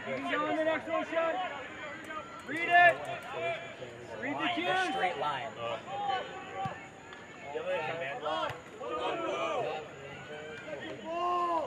You can go in the next one, Sean. Read it. Read the cues. Straight line. Forward.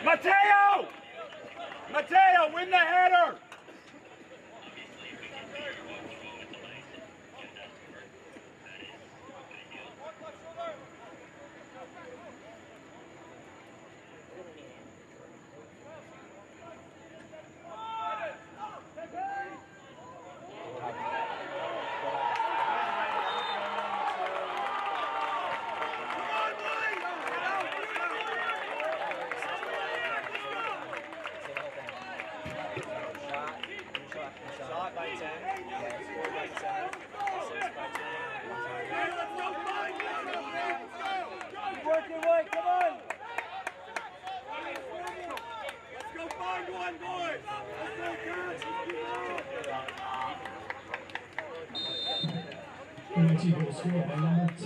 Mateo! Mateo, win the header! Shot by 10. Yeah, score by 10. Assist by 10. Working way, come on. Let's go find one, boys! Let's go, MIT goal scored by number 10,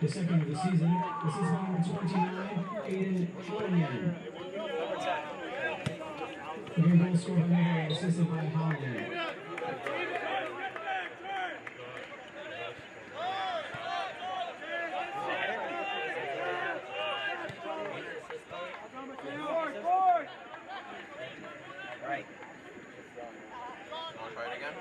the second of the season. This is number 29, Aiden Hollian. Again, goal scored by number 8, assisted by Hollian. Right. Want to try it again?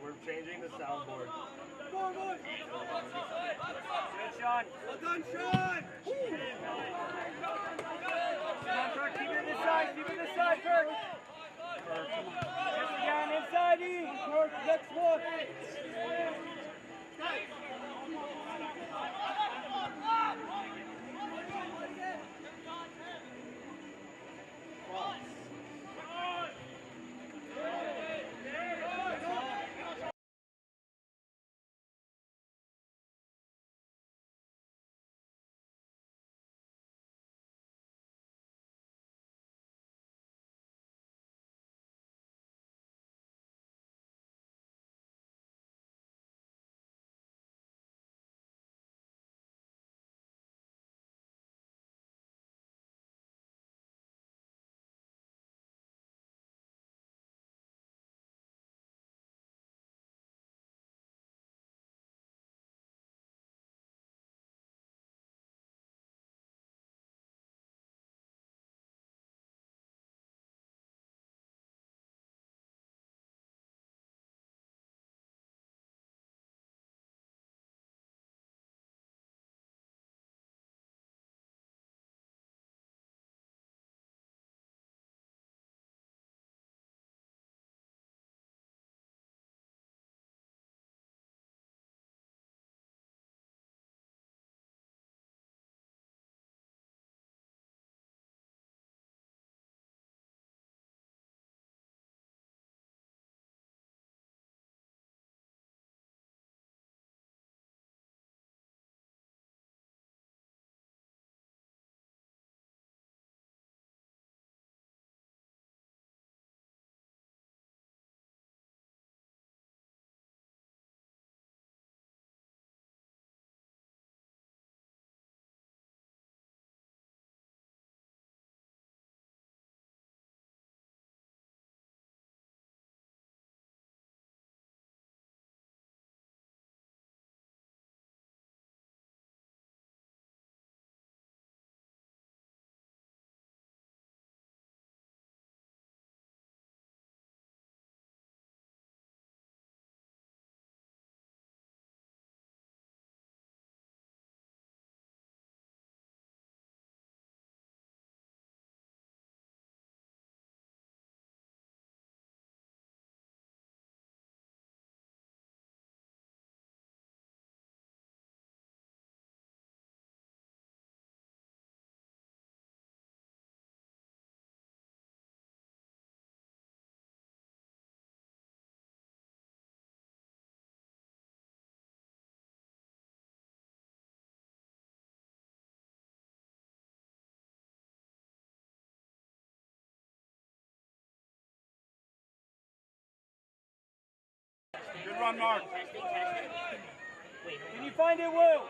We're changing the soundboard. Good, Sean. Well done, Sean! Come on, Kirk, keep it this side, Kirk. Just again, inside E. Kirk, next one. run, Mark. Can you find it, Will?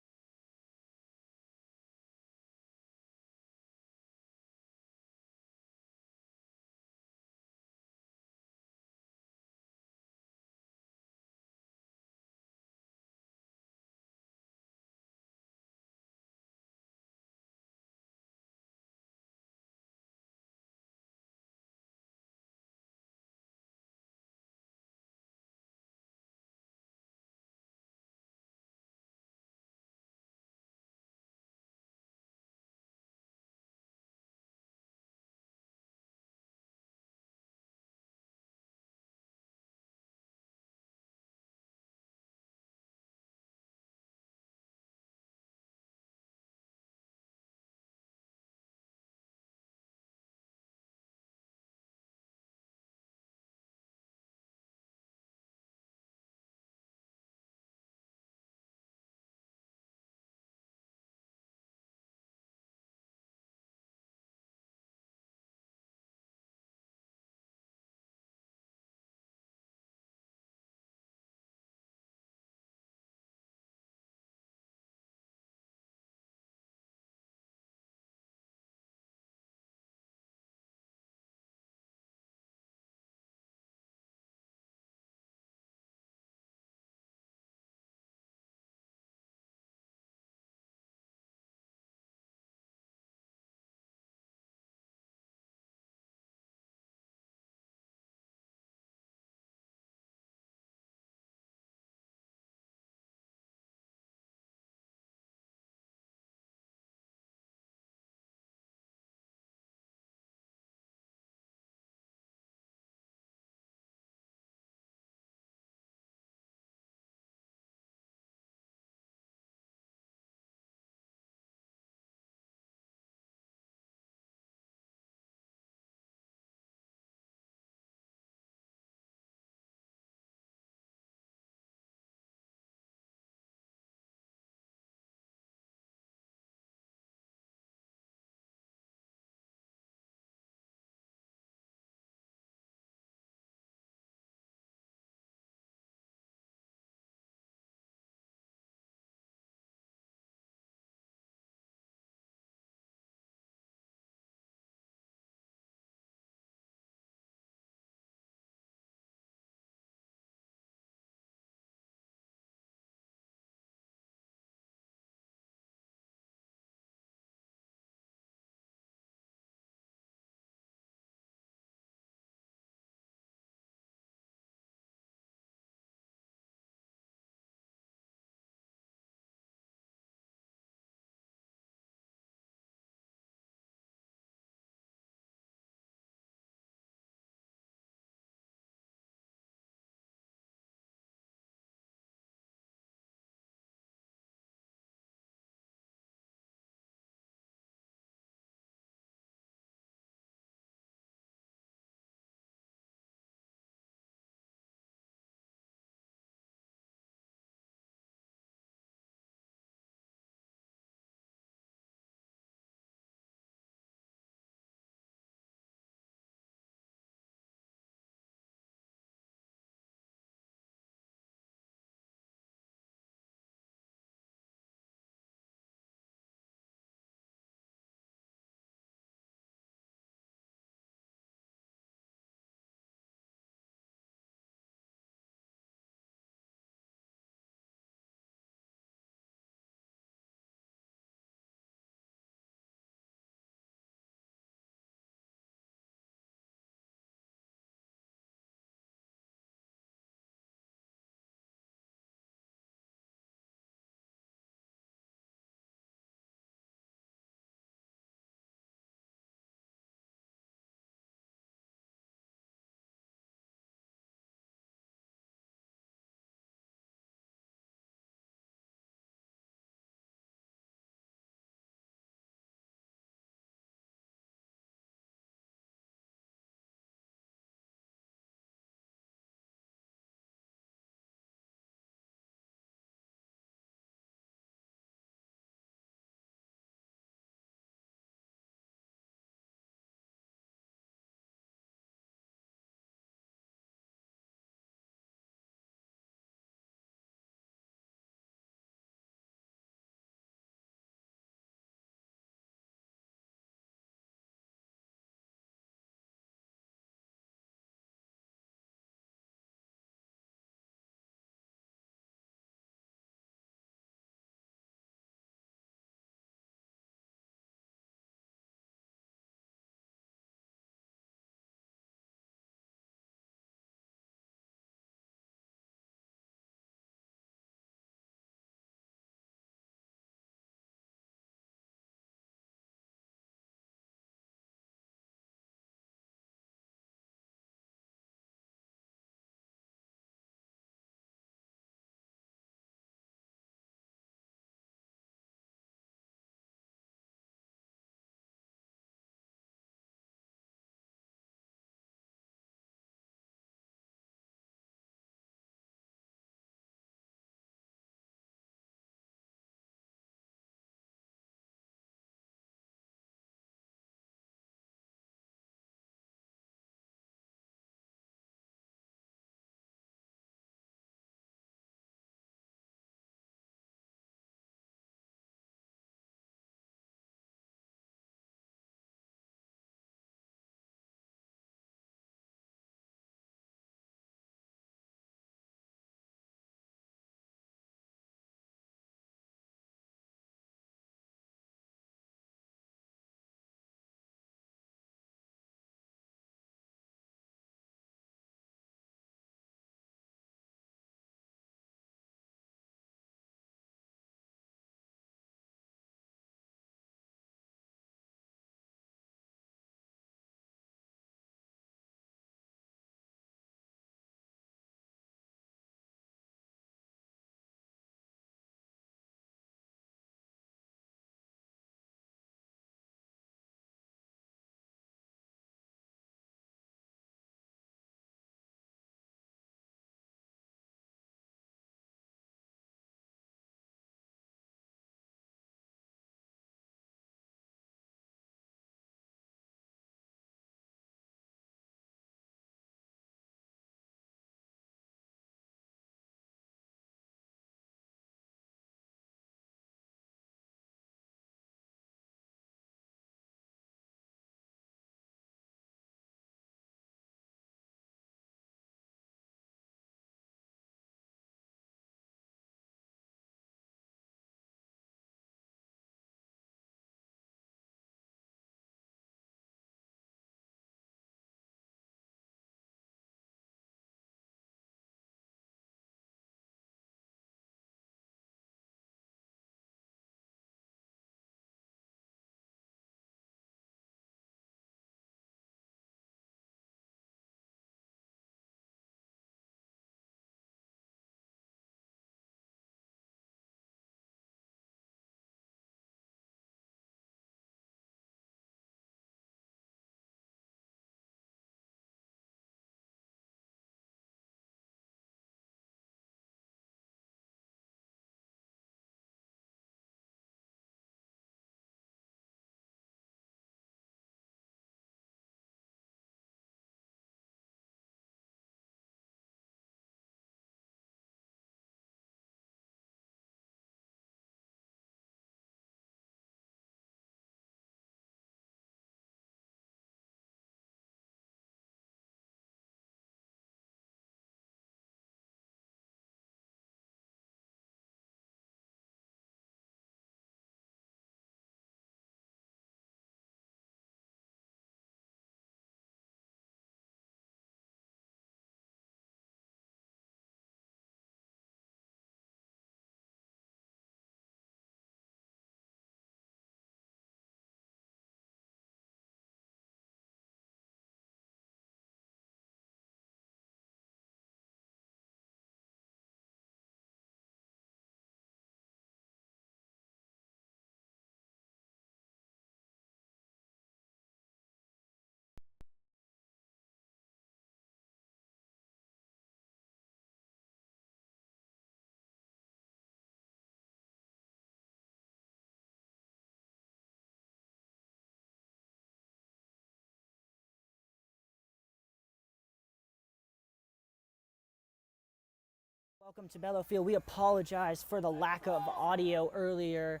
Welcome to Bellow Field. We apologize for the lack of audio earlier.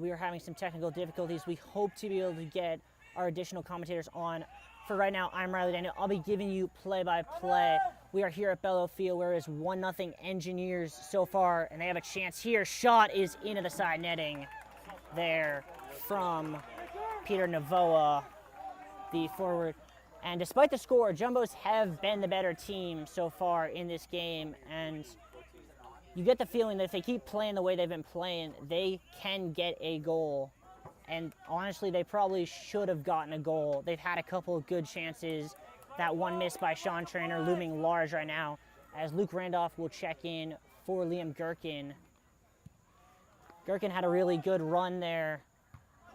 We were having some technical difficulties. We hope to be able to get our additional commentators on. For right now, I'm Riley Daniel. I'll be giving you play-by-play. We are here at Bellow Field, where it's 1-0 Engineers so far, and they have a chance here. Shot is into the side netting there from Peter Navoa, the forward. And despite the score, Jumbos have been the better team so far in this game, and you get the feeling that if they keep playing the way they've been playing, they can get a goal. And honestly, they probably should have gotten a goal. They've had a couple of good chances. That one missed by Sean Trainer looming large right now, as Luke Randolph will check in for Liam Gherkin. Gherkin had a really good run there.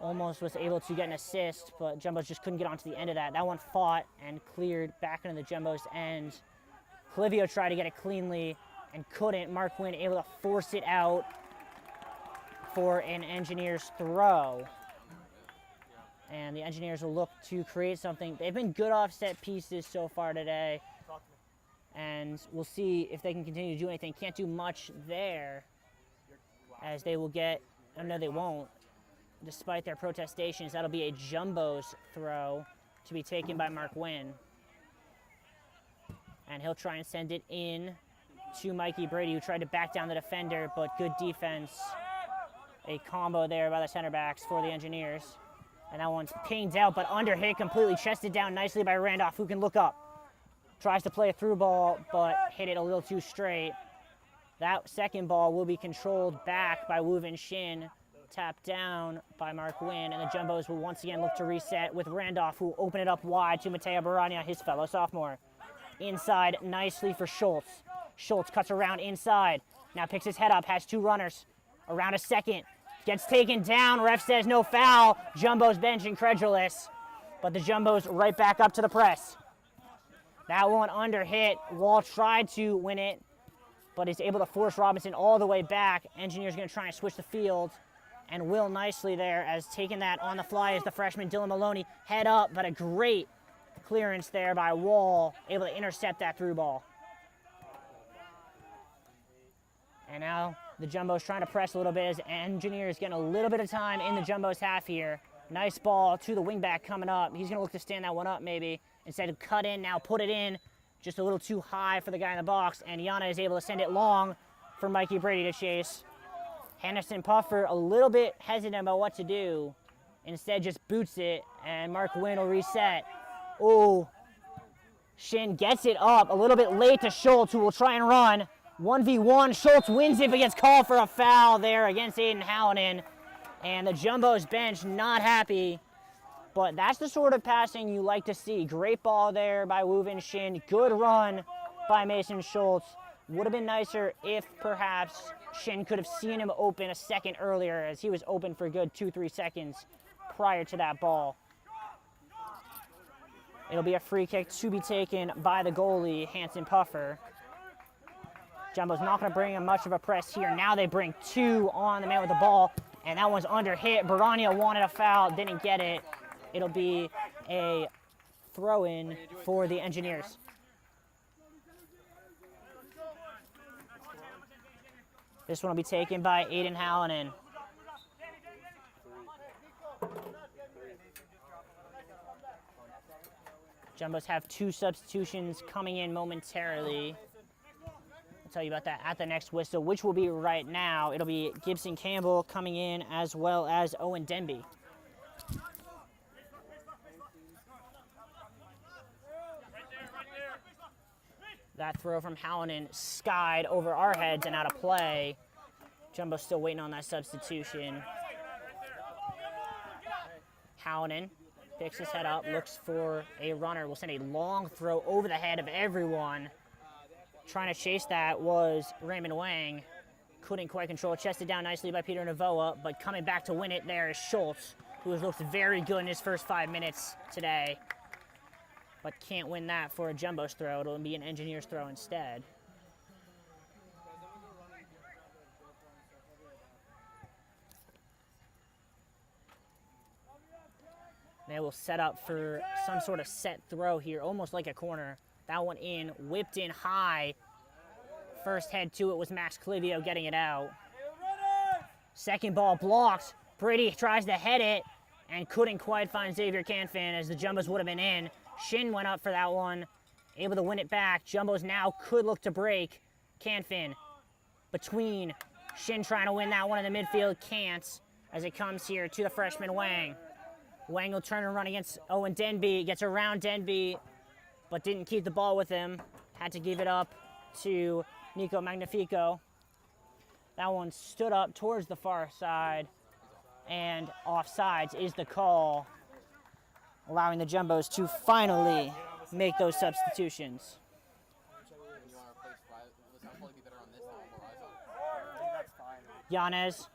Almost was able to get an assist, but Jumbos just couldn't get onto the end of that. That one fought and cleared back into the Jumbos end. Clivio tried to get it cleanly and couldn't. Mark Wynn able to force it out for an Engineers throw. And the Engineers will look to create something. They've been good off set pieces so far today. And we'll see if they can continue to do anything. Can't do much there, as they will get, oh no, they won't. Despite their protestations, that'll be a Jumbos throw to be taken by Mark Wynn. And he'll try and send it in to Mikey Brady, who tried to back down the defender, but good defense. A combo there by the center backs for the Engineers. And that one's pinged out, but under hit completely, chested down nicely by Randolph, who can look up. Tries to play a through ball, but hit it a little too straight. That second ball will be controlled back by Woo Vin Shin, tapped down by Mark Wynn, and the Jumbos will once again look to reset with Randolph, who will open it up wide to Mateo Barania, his fellow sophomore. Inside nicely for Schultz. Schultz cuts around inside. Now picks his head up, has two runners. Around a second. Gets taken down. Ref says no foul. Jumbos bench incredulous. But the Jumbos right back up to the press. That one under hit. Wall tried to win it, but is able to force Robinson all the way back. Engineers going to try and switch the field. And Will nicely there, as taking that on the fly is the freshman Dylan Maloney. Head up, but a great clearance there by Wall, able to intercept that through ball. And now the Jumbos trying to press a little bit, as Engineers getting a little bit of time in the Jumbos half here. Nice ball to the wingback coming up. He's going to look to stand that one up maybe. Instead of cut in, now put it in. Just a little too high for the guy in the box. And Yana is able to send it long for Mikey Brady to chase. Henderson Puffer a little bit hesitant about what to do. Instead just boots it, and Mark Wynn will reset. Oh, Shin gets it up a little bit late to Schultz, who will try and run. 1v1, Schultz wins it, but gets called for a foul there against Aiden Hallinan. And the Jumbos bench not happy, but that's the sort of passing you like to see. Great ball there by Woo Vin Shin. Good run by Mason Schultz. Would have been nicer if perhaps Shin could have seen him open a second earlier, as he was open for a good 2-3 seconds prior to that ball. It'll be a free kick to be taken by the goalie, Hanson Puffer. Jumbo's not going to bring in much of a press here. Now they bring two on the man with the ball, and that one's under hit. Barania wanted a foul, didn't get it. It'll be a throw-in for the Engineers. This one will be taken by Aiden Hallinan. Jumbos have two substitutions coming in momentarily. I'll tell you about that at the next whistle, which will be right now. It'll be Gibson Campbell coming in, as well as Owen Denby. That throw from Hallinan skied over our heads and out of play. Jumbo's still waiting on that substitution. Hallinan picks his head up, looks for a runner. Will send a long throw over the head of everyone. Trying to chase that was Raymond Wang. Couldn't quite control it. Chested down nicely by Peter Navoa, but coming back to win it there is Schultz, who has looked very good in his first 5 minutes today. But can't win that for a Jumbo's throw. It'll be an Engineer's throw instead. They will set up for some sort of set throw here, almost like a corner. That one in, whipped in high First head to it was Max Clivio getting it out. Second ball blocked. Brady tries to head it and couldn't quite find Xavier Canfin as the Jumbos would have been in. Shin went up for that one, able to win it back. Jumbos now could look to break. Canfin between. Shin trying to win that one in the midfield, can't, as it comes here to the freshman Wang. Wang will turn and run against Owen Denby, gets around Denby, but didn't keep the ball with him. Had to give it up to Nico Magnifico. That one stood up towards the far side, and offsides is the call, allowing the Jumbos to finally make those substitutions. Yanez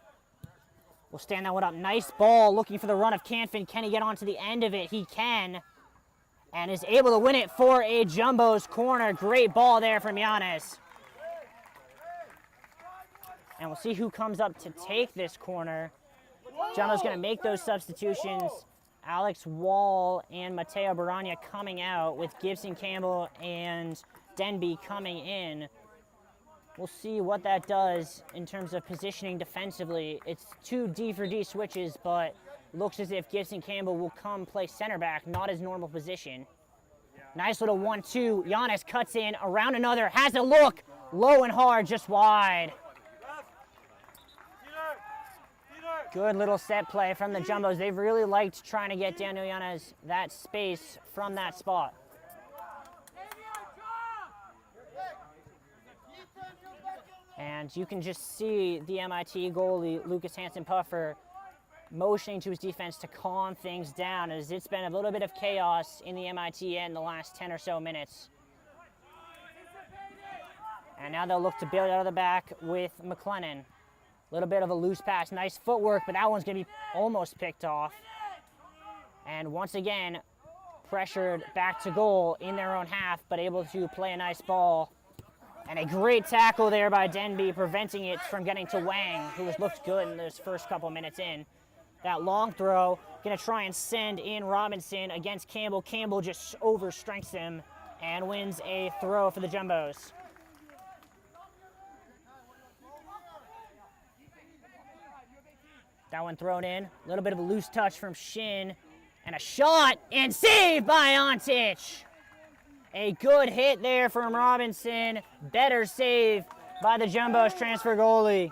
will stand that one up. Nice ball, looking for the run of Canfin. Can he get onto the end of it? He can, and is able to win it for a Jumbos corner. Great ball there from Yanez. And we'll see who comes up to take this corner. Jumbo's going to make those substitutions. Alex Wall and Mateo Barania coming out, with Gibson Campbell and Denby coming in. We'll see what that does in terms of positioning defensively. It's 2 D for D switches, but looks as if Gibson Campbell will come play center back, not his normal position. Nice little 1-2. Giannis cuts in, around another, has a look, low and hard, just wide. Good little set play from the Jumbos. They've really liked trying to get Daniel Yanez that space from that spot. And you can just see the MIT goalie, Lucas Hansen-Puffer, motioning to his defense to calm things down, as it's been a little bit of chaos in the MIT end the last 10 or so minutes. And now they'll look to bail out of the back with McLennan. A little bit of a loose pass, nice footwork, but that one's going to be almost picked off. And once again, pressured back to goal in their own half, but able to play a nice ball. And a great tackle there by Denby, preventing it from getting to Wang, who has looked good in those first couple minutes in. That long throw, going to try and send in Robinson against Campbell. Campbell just overstrengths him and wins a throw for the Jumbos. That one thrown in. A little bit of a loose touch from Shin. And a shot and saved by Ontich. A good hit there from Robinson. Better save by the Jumbos transfer goalie.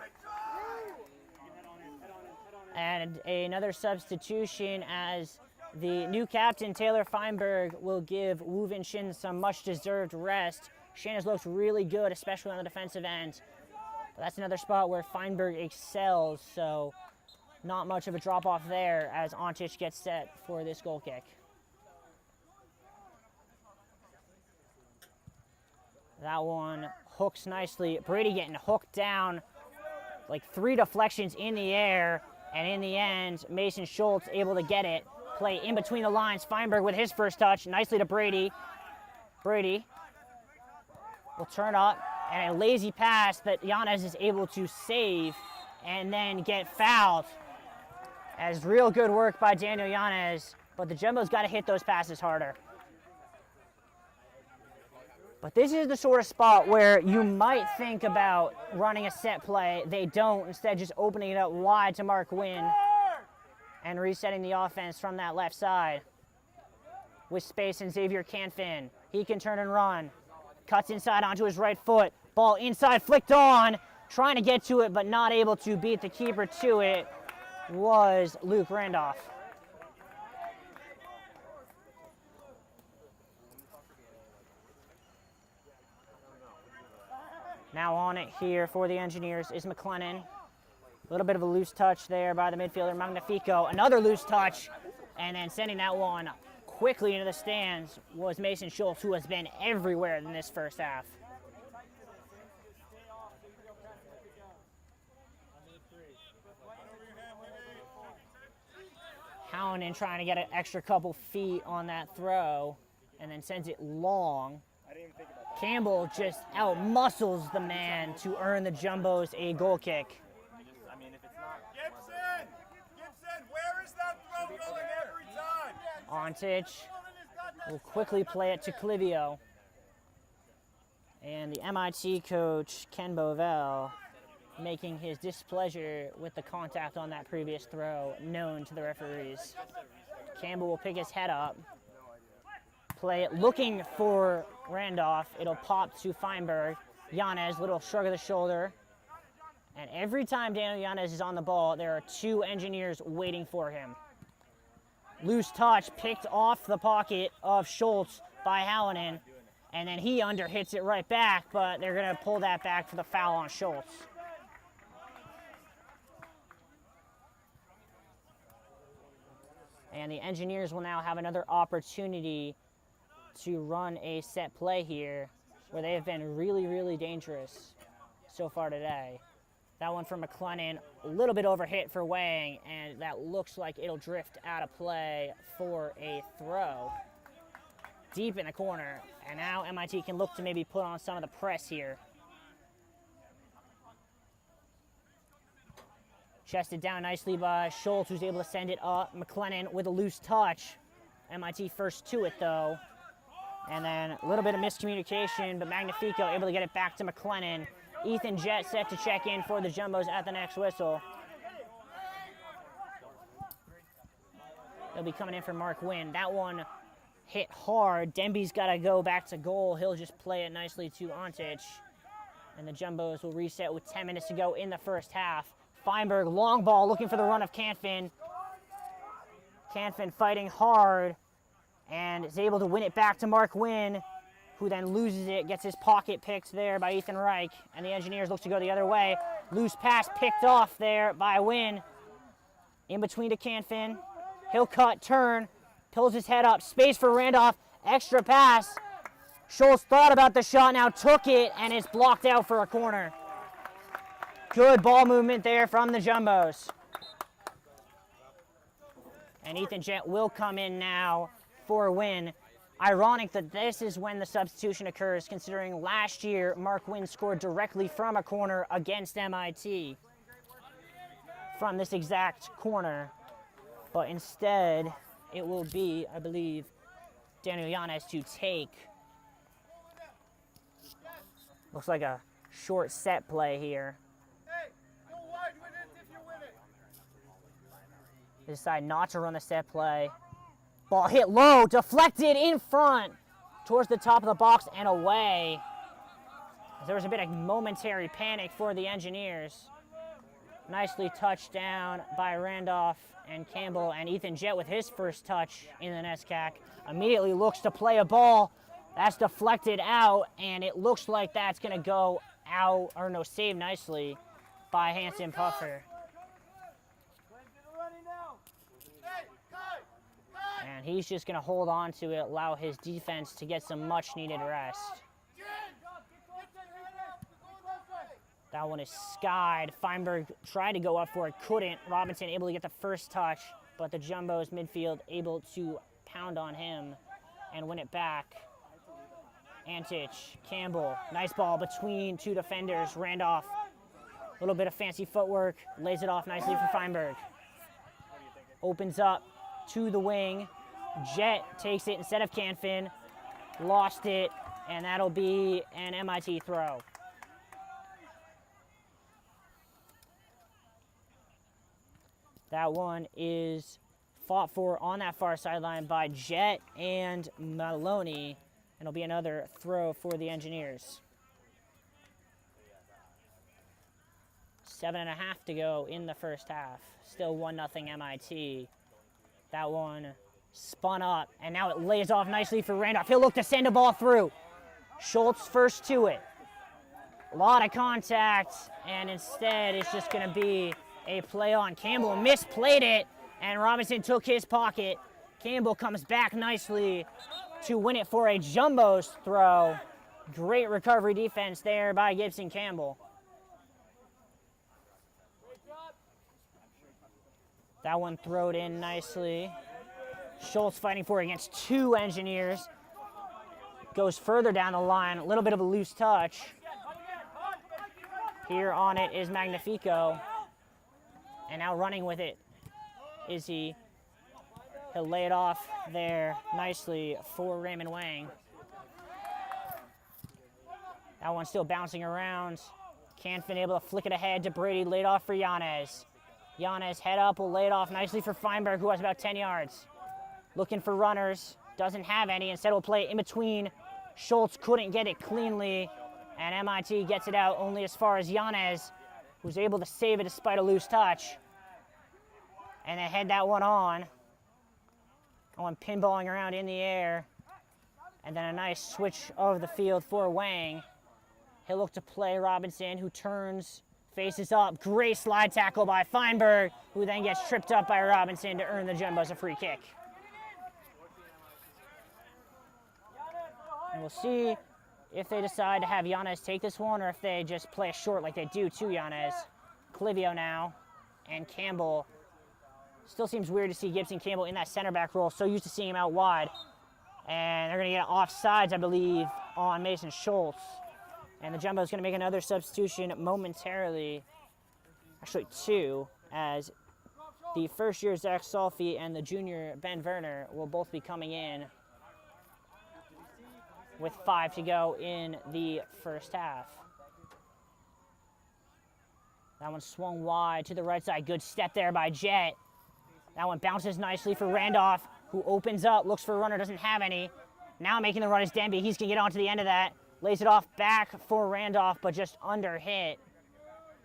And another substitution, as the new captain, Taylor Feinberg, will give Woo Vin Shin some much-deserved rest. Shin has looked really good, especially on the defensive end. But that's another spot where Feinberg excels, so not much of a drop-off there as Ontich gets set for this goal kick. That one hooks nicely. Brady getting hooked down, like 3 deflections in the air, and in the end, Mason Schultz able to get it. Play in between the lines. Feinberg with his first touch, nicely to Brady. Brady will turn up, and a lazy pass that Yanez is able to save and then get fouled. As real good work by Daniel Yanez, but the Jumbos got to hit those passes harder. But this is the sort of spot where you might think about running a set play. They don't, instead just opening it up wide to Mark Wynn and resetting the offense from that left side. With space and Xavier Canfin. He can turn and run. Cuts inside onto his right foot. Ball inside, flicked on. Trying to get to it, but not able to beat the keeper to it was Luke Randolph. Now on it here for the Engineers is McLennan. A little bit of a loose touch there by the midfielder Magnifico. Another loose touch, and then sending that one quickly into the stands was Mason Schultz, who has been everywhere in this first half. Hallinan trying to get an extra couple feet on that throw, and then sends it long. Campbell just out-muscles the man to earn the Jumbos a goal kick. Gibson, where is that throw going every time? Ontich will quickly play it to Clivio. And the MIT coach, Ken Bovell, making his displeasure with the contact on that previous throw known to the referees. Campbell will pick his head up, play it looking for Randolph. It'll pop to Feinberg. Yanez, little shrug of the shoulder. And every time Daniel Yanez is on the ball, there are two engineers waiting for him. Loose touch picked off the pocket of Schultz by Hallinan, and then he underhits it right back, but they're going to pull that back for the foul on Schultz. And the engineers will now have another opportunity to run a set play here where they have been really, really dangerous so far today. That one from McLennan, a little bit overhit for Wang, and that looks like it'll drift out of play for a throw. Deep in the corner, and now MIT can look to maybe put on some of the press here. Chested down nicely by Schultz, who's able to send it up. McLennan with a loose touch. MIT first to it, though. And then a little bit of miscommunication, but Magnifico able to get it back to McLennan. Ethan Jett set to check in for the Jumbos at the next whistle. They'll be coming in for Mark Wynn. That one hit hard. Demby's got to go back to goal. He'll just play it nicely to Antich. And the Jumbos will reset with 10 minutes to go in the first half. Feinberg, long ball, looking for the run of Canfin. Canfin fighting hard and is able to win it back to Mark Wynn, who then loses it, gets his pocket picked there by Ethan Reich, and the Engineers look to go the other way. Loose pass picked off there by Wynn. In between to Canfin. He'll cut, turn, pulls his head up, space for Randolph, extra pass. Schultz thought about the shot, now took it, and it's blocked out for a corner. Good ball movement there from the Jumbos. And Ethan Jett will come in now for a win. Ironic that this is when the substitution occurs, considering last year Mark Wynn scored directly from a corner against MIT from this exact corner. But instead, it will be, I believe, Daniel Yanez to take. Looks like a short set play here. They decide not to run the set play. Ball hit low, deflected in front, towards the top of the box and away. There was a bit of momentary panic for the Engineers. Nicely touched down by Randolph and Campbell, and Ethan Jett with his first touch in the NESCAC immediately looks to play a ball. That's deflected out, and it looks like that's going to go out, or no, saved nicely by Hanson Puffer. And he's just going to hold on to it, allow his defense to get some much-needed rest. That one is skied. Feinberg tried to go up for it, couldn't. Robinson able to get the first touch, but the Jumbos midfield able to pound on him and win it back. Antich, Campbell, nice ball between two defenders. Randolph, a little bit of fancy footwork, lays it off nicely for Feinberg. Opens up to the wing. Jett takes it instead of Canfin. Lost it, and that'll be an MIT throw. That one is fought for on that far sideline by Jett and Maloney. And it'll be another throw for the Engineers. 7.5 to go in the first half. Still 1-0 MIT. That one spun up, and now it lays off nicely for Randolph. He'll look to send a ball through. Schultz first to it. A lot of contact, and instead it's just going to be a play on. Campbell misplayed it, and Robinson took his pocket. Campbell comes back nicely to win it for a Jumbos throw. Great recovery defense there by Gibson Campbell. That one throwed in nicely. Schultz fighting for it against two Engineers. Goes further down the line, a little bit of a loose touch. Here on it is Magnifico. And now running with it is he. He'll lay it off there nicely for Raymond Wang. That one's still bouncing around. Canfin able to flick it ahead to Brady, laid off for Yanez. Yanez head up, will lay it off nicely for Feinberg, who has about 10 yards. Looking for runners, doesn't have any. Instead will play it in between. Schultz couldn't get it cleanly, and MIT gets it out only as far as Yanez, who's able to save it despite a loose touch. And they head that one on. Going pinballing around in the air. And then a nice switch of the field for Wang. He'll look to play Robinson, who turns, faces up. Great slide tackle by Feinberg, who then gets tripped up by Robinson to earn the Jumbos a free kick. And we'll see if they decide to have Yanez take this one or if they just play short like they do to Yanez. Clivio now, and Campbell. Still seems weird to see Gibson Campbell in that center back role, so used to seeing him out wide. And they're going to get offsides, I believe, on Mason Schultz. And the Jumbo's going to make another substitution momentarily. Actually, two, as the first-year Zach Solfi and the junior Ben Werner will both be coming in with 5 to go in the first half. That one swung wide to the right side. Good step there by Jet. That one bounces nicely for Randolph, who opens up, looks for a runner, doesn't have any. Now making the run is Denby. He's going to get onto the end of that. Lays it off back for Randolph, but just under hit.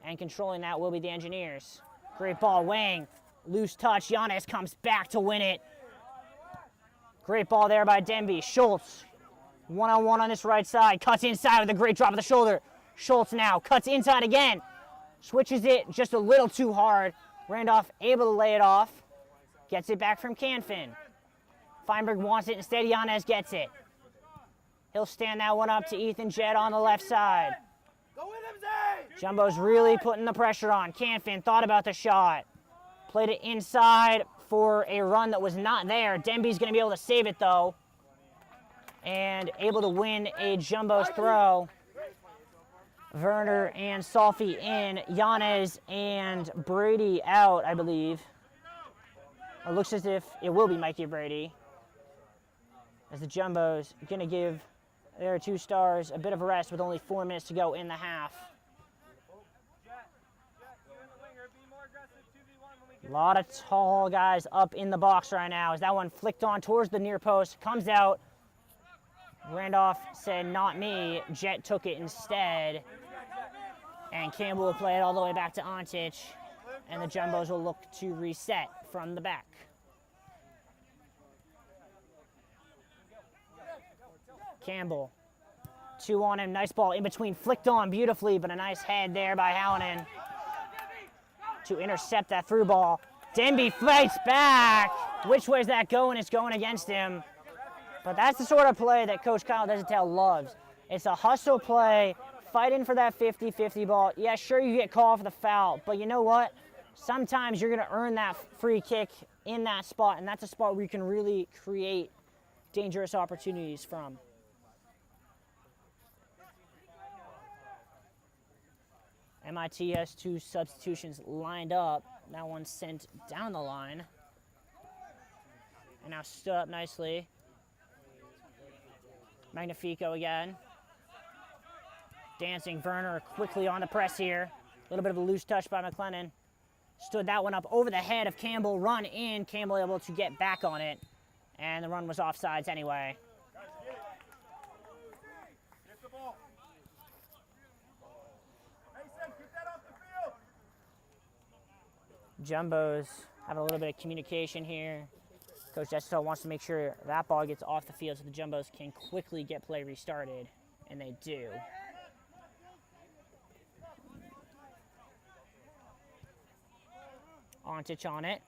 And controlling that will be the Engineers. Great ball, Wang. Loose touch. Yanez comes back to win it. Great ball there by Denby. Schultz, one-on-one on this right side. Cuts inside with a great drop of the shoulder. Schultz now cuts inside again. Switches it just a little too hard. Randolph able to lay it off. Gets it back from Canfin. Feinberg wants it. Instead, Yanez gets it. He'll stand that one up to Ethan Jett on the left side. Jumbo's really putting the pressure on. Canfin thought about the shot. Played it inside for a run that was not there. Denby's going to be able to save it, though. And able to win a Jumbo's throw. Werner and Solfi in. Yanez and Brady out, I believe. It looks as if it will be Mikey Brady, as the Jumbo's going to give their 2 stars a bit of a rest with only 4 minutes to go in the half. A lot of tall guys up in the box right now as that one flicked on towards the near post, comes out. Randolph said, not me. Jet took it instead. And Campbell will play it all the way back to Antich. And the Jumbos will look to reset from the back. Campbell, 2 on him, nice ball in between, flicked on beautifully, but a nice head there by Hallinan to intercept that through ball. Denby fights back. Which way is that going? It's going against him. But that's the sort of play that Coach Kyle Desautel loves. It's a hustle play, fighting for that 50-50 ball. Yeah, sure, you get called for the foul, but you know what? Sometimes you're going to earn that free kick in that spot, and that's a spot where you can really create dangerous opportunities from. MIT has 2 substitutions lined up. That one sent down the line. And now stood up nicely. Magnifico again. Dancing Werner quickly on the press here. A little bit of a loose touch by McLennan. Stood that one up over the head of Campbell. Run in. Campbell able to get back on it. And the run was offsides anyway. Jumbos have a little bit of communication here. Coach Desautel wants to make sure that ball gets off the field so the Jumbos can quickly get play restarted, and they do. Antich on it.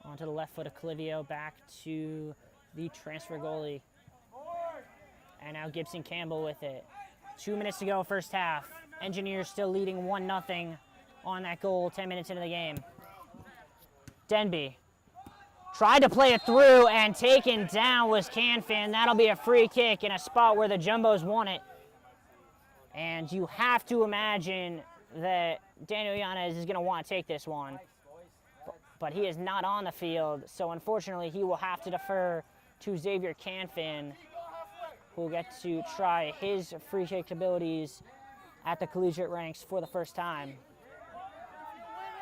Onto the left foot of Clivio, back to the transfer goalie. And now Gibson Campbell with it. 2 minutes to go, first half. Engineers still leading 1-0 on that goal 10 minutes into the game. Denby tried to play it through, and taken down was Canfin. That'll be a free kick in a spot where the Jumbos want it. And you have to imagine that Daniel Yanez is going to want to take this one. But he is not on the field, so unfortunately he will have to defer to Xavier Canfin, who will get to try his free kick abilities at the collegiate ranks for the first time.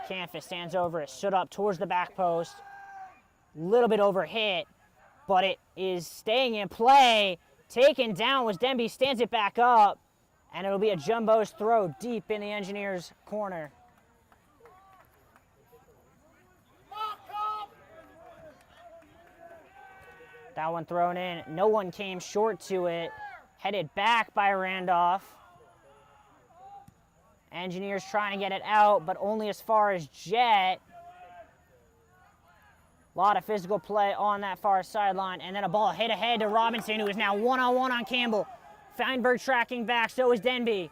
Canfis stands over it, stood up towards the back post. Little bit over hit, but it is staying in play. Taken down was Denby, stands it back up, and it'll be a Jumbo's throw deep in the Engineers' corner. That one thrown in. No one came short to it. Headed back by Randolph. Engineers trying to get it out, but only as far as Jet. A lot of physical play on that far sideline, and then a ball hit ahead to Robinson, who is now one-on-one on Campbell. Feinberg tracking back, so is Denby.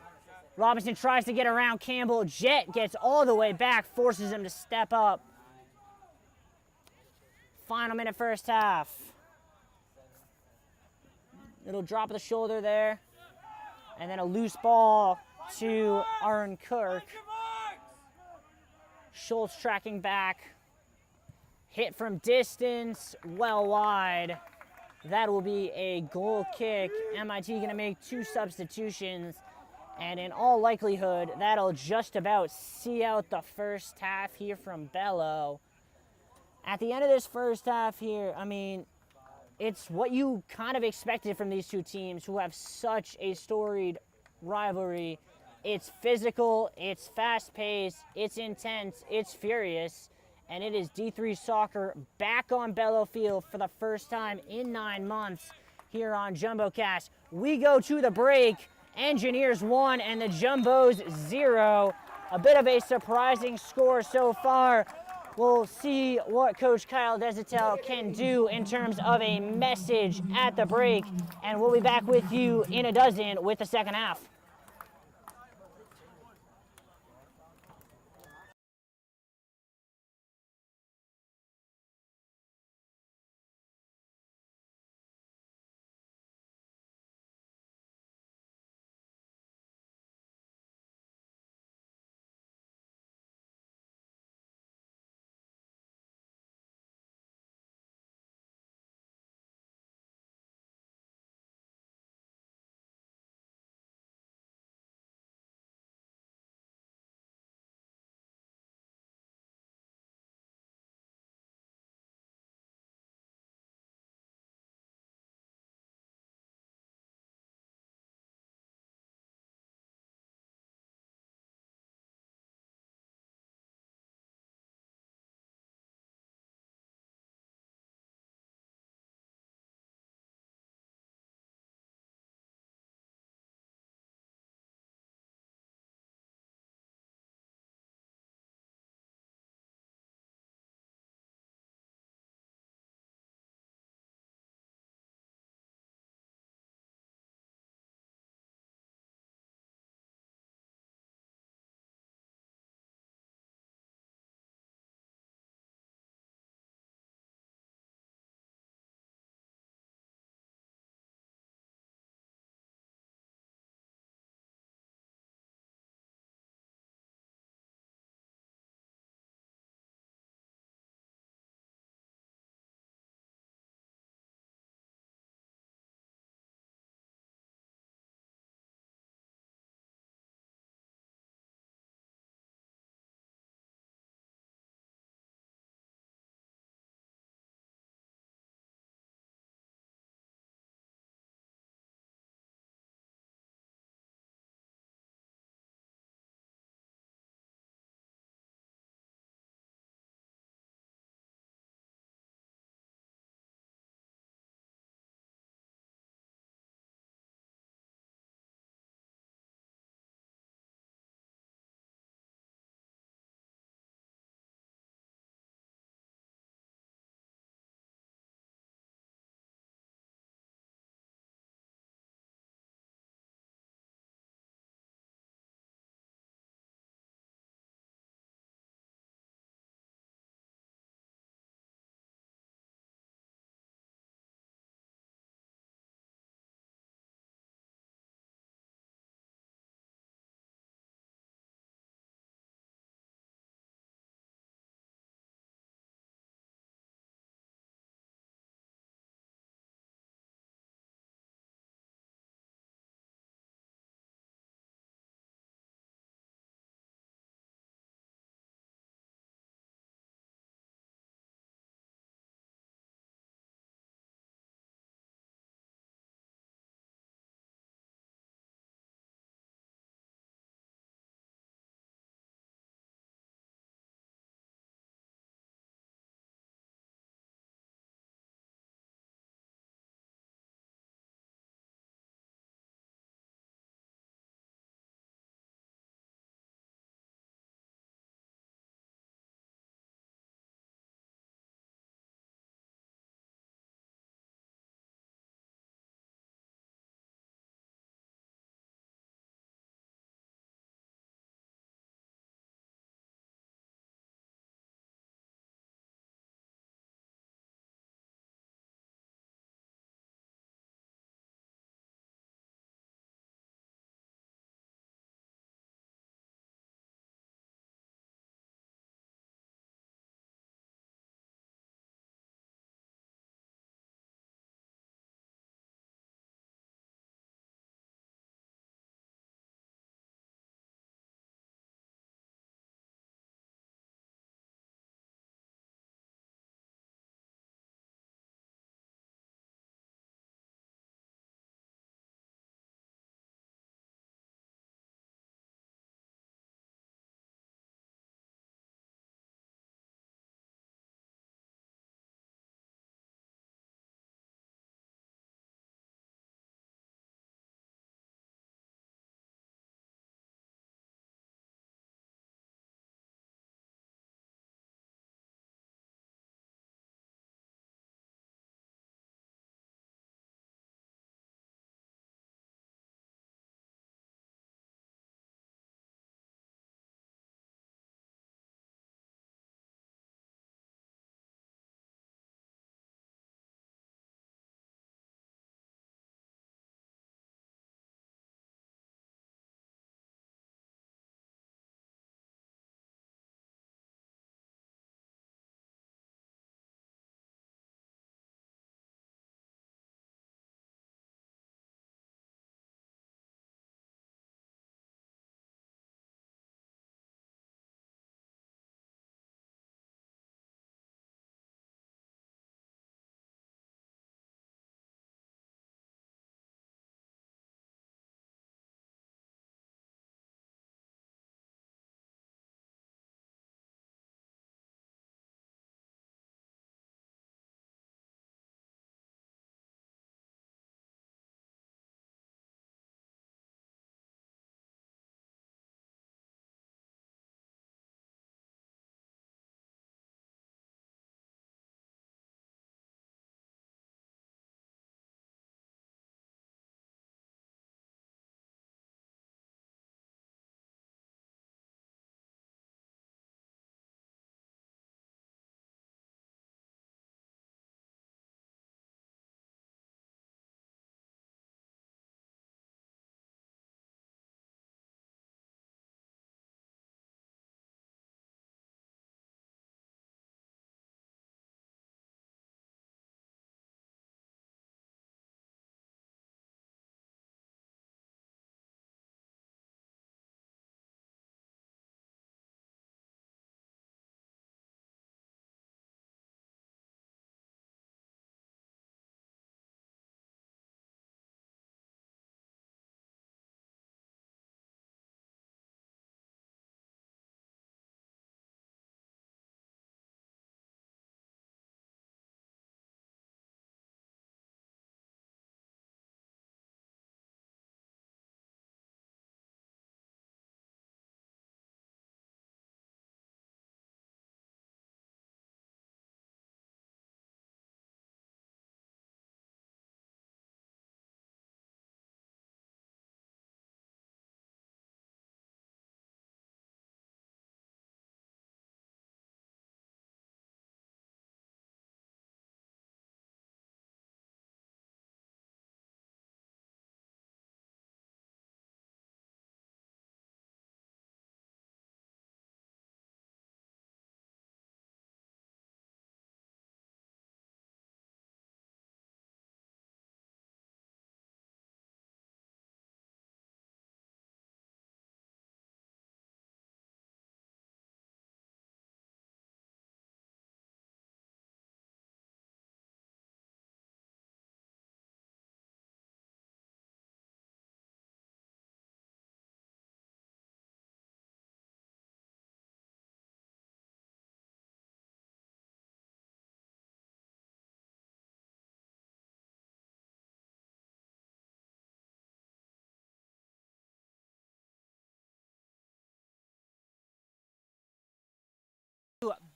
Robinson tries to get around Campbell. Jet gets all the way back, forces him to step up. Final minute first half. Little drop of the shoulder there, and then a loose ball to Aaron Kirk. Schultz tracking back. Hit from distance, well wide. That will be a goal kick. MIT going to make 2 substitutions, and in all likelihood, that'll just about see out the first half here from Bello. At the end of this first half here, I mean, it's what you kind of expected from these two teams who have such a storied rivalry. It's physical, it's fast-paced, it's intense, it's furious. And it is D3 soccer back on Bello Field for the first time in 9 months here on JumboCast. We go to the break. Engineers 1 and the Jumbos 0. A bit of a surprising score so far. We'll see what Coach Kyle Desatel can do in terms of a message at the break. And we'll be back with you in a dozen with the second half.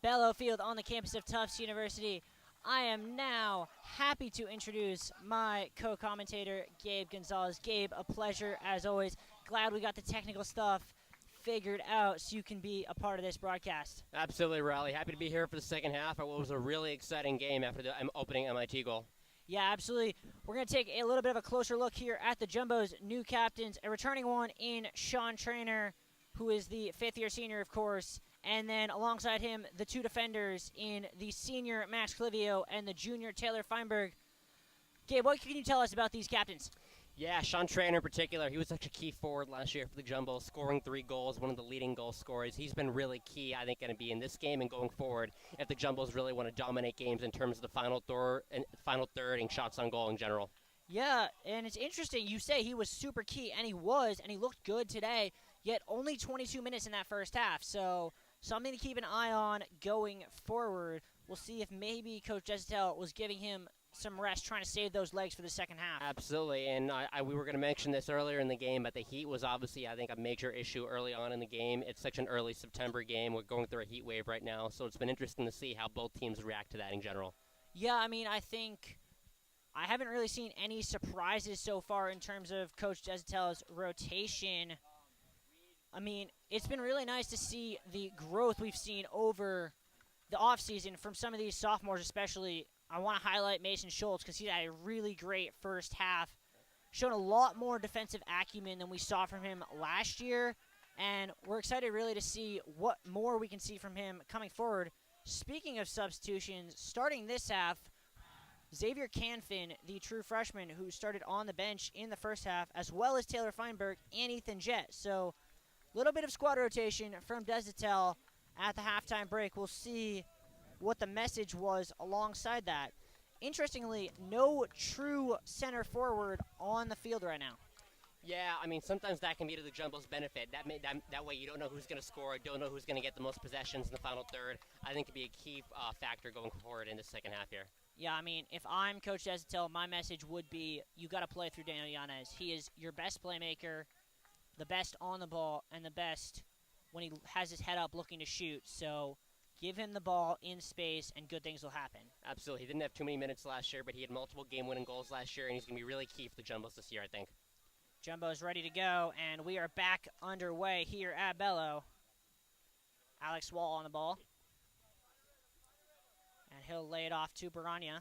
Bello Field on the campus of Tufts University. I am now happy to introduce my co-commentator, Gabe Gonzalez. Gabe, a pleasure as always. Glad we got the technical stuff figured out so you can be a part of this broadcast. Absolutely, Riley. Happy to be here for the second half of what was a really exciting game after the opening MIT goal. Yeah, absolutely. We're going to take a little bit of a closer look here at the Jumbo's new captains. A returning one in Sean Trainer, who is the fifth-year senior, of course. And then alongside him, the two defenders in the senior Max Clivio and the junior Taylor Feinberg. Gabe, what can you tell us about these captains? Yeah, Sean Trainer in particular, he was such a key forward last year for the Jumbo, scoring 3 goals, one of the leading goal scorers. He's been really key, I think, going to be in this game and going forward if the Jumbos really want to dominate games in terms of the final third and shots on goal in general. Yeah, and it's interesting. You say he was super key, and he looked good today, yet only 22 minutes in that first half. So something to keep an eye on going forward. We'll see if maybe Coach Desatel was giving him some rest, trying to save those legs for the second half. Absolutely, and we were going to mention this earlier in the game, but the heat was obviously, I think, a major issue early on in the game. It's such an early September game. We're going through a heat wave right now, so it's been interesting to see how both teams react to that in general. Yeah, I mean, I think I haven't really seen any surprises so far in terms of Coach Desatel's rotation. I mean, it's been really nice to see the growth we've seen over the offseason from some of these sophomores especially. I want to highlight Mason Schultz because he had a really great first half, shown a lot more defensive acumen than we saw from him last year, and we're excited really to see what more we can see from him coming forward. Speaking of substitutions, starting this half, Xavier Canfin, the true freshman who started on the bench in the first half, as well as Taylor Feinberg and Ethan Jett. So a little bit of squad rotation from Desatel at the halftime break. We'll see what the message was alongside that. Interestingly, no true center forward on the field right now. Yeah, I mean, sometimes that can be to the Jumbo's benefit. That way you don't know who's going to score, don't know who's going to get the most possessions in the final third. I think it could be a key factor going forward in the second half here. Yeah, I mean, if I'm Coach Desatel, my message would be you got to play through Daniel Yanez. He is your best playmaker, the best on the ball, and the best when he has his head up looking to shoot. So give him the ball in space, and good things will happen. Absolutely. He didn't have too many minutes last year, but he had multiple game-winning goals last year, and he's going to be really key for the Jumbos this year, I think. Jumbo's ready to go, and we are back underway here at Bello. Alex Wall on the ball. And he'll lay it off to Baranya.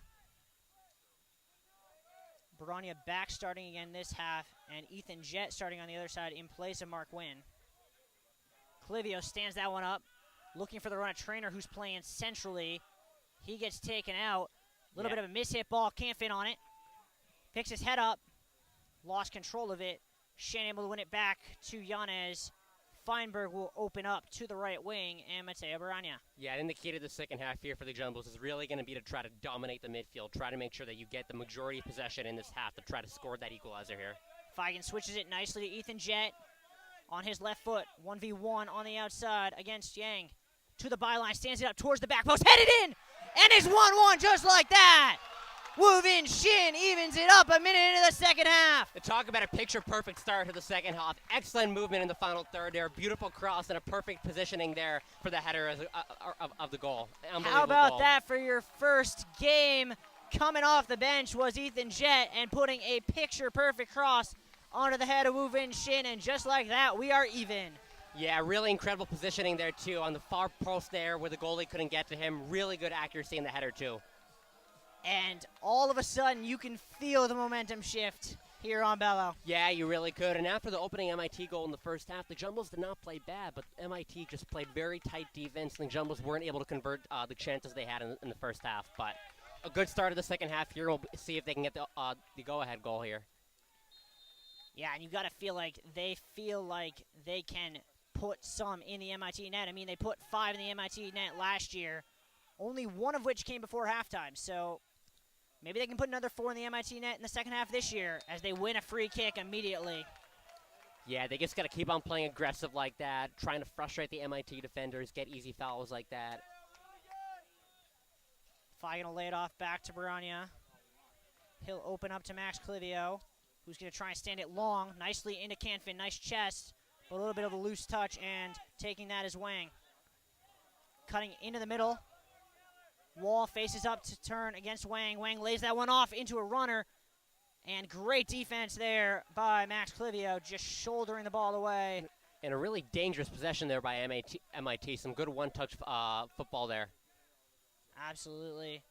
Baranya back starting again this half, and Ethan Jett starting on the other side in place of Mark Wynn. Clivio stands that one up, looking for the run of Trainer, who's playing centrally. He gets taken out. A little bit of a mishit ball. Can't fit on it. Picks his head up. Lost control of it. Shane able to win it back to Yanez. Feinberg will open up to the right wing, and Mateo Baranya. Yeah, I think the key to the second half here for the Jumbos is really going to be to try to dominate the midfield, try to make sure that you get the majority of possession in this half to try to score that equalizer here. Feigen switches it nicely to Ethan Jett on his left foot. 1v1 on the outside against Yang. To the byline, stands it up towards the back post, headed in, and it's 1-1 just like that. Woo Vin Shin evens it up a minute into the second half. To talk about a picture-perfect start to the second half. Excellent movement in the final third there. Beautiful cross and a perfect positioning there for the header of the goal. How about that for your first game? Coming off the bench was Ethan Jett and putting a picture-perfect cross onto the head of Woo Vin Shin, and just like that, we are even. Yeah, really incredible positioning there, too, on the far post there where the goalie couldn't get to him. Really good accuracy in the header, too. And all of a sudden, you can feel the momentum shift here on Bello. Yeah, you really could. And after the opening MIT goal in the first half, the Jumbos did not play bad, but MIT just played very tight defense, and the Jumbos weren't able to convert the chances they had in the first half. But a good start of the second half here. We'll see if they can get the go-ahead goal here. Yeah, and you got to feel like they can put some in the MIT net. I mean, they put 5 in the MIT net last year, only one of which came before halftime. So maybe they can put another 4 in the MIT net in the second half this year as they win a free kick immediately. Yeah, they just got to keep on playing aggressive like that, trying to frustrate the MIT defenders, get easy fouls like that. Feigen will lay it off back to Baranya. He'll open up to Max Clivio, who's going to try and stand it long. Nicely into Canfin. Nice chest, but a little bit of a loose touch, and taking that is Wang. cutting into the middle. Wall faces up to turn against Wang. Wang lays that one off into a runner. And great defense there by Max Clivio, just shouldering the ball away. And a really dangerous possession there by MIT. Some good one-touch football there. Absolutely.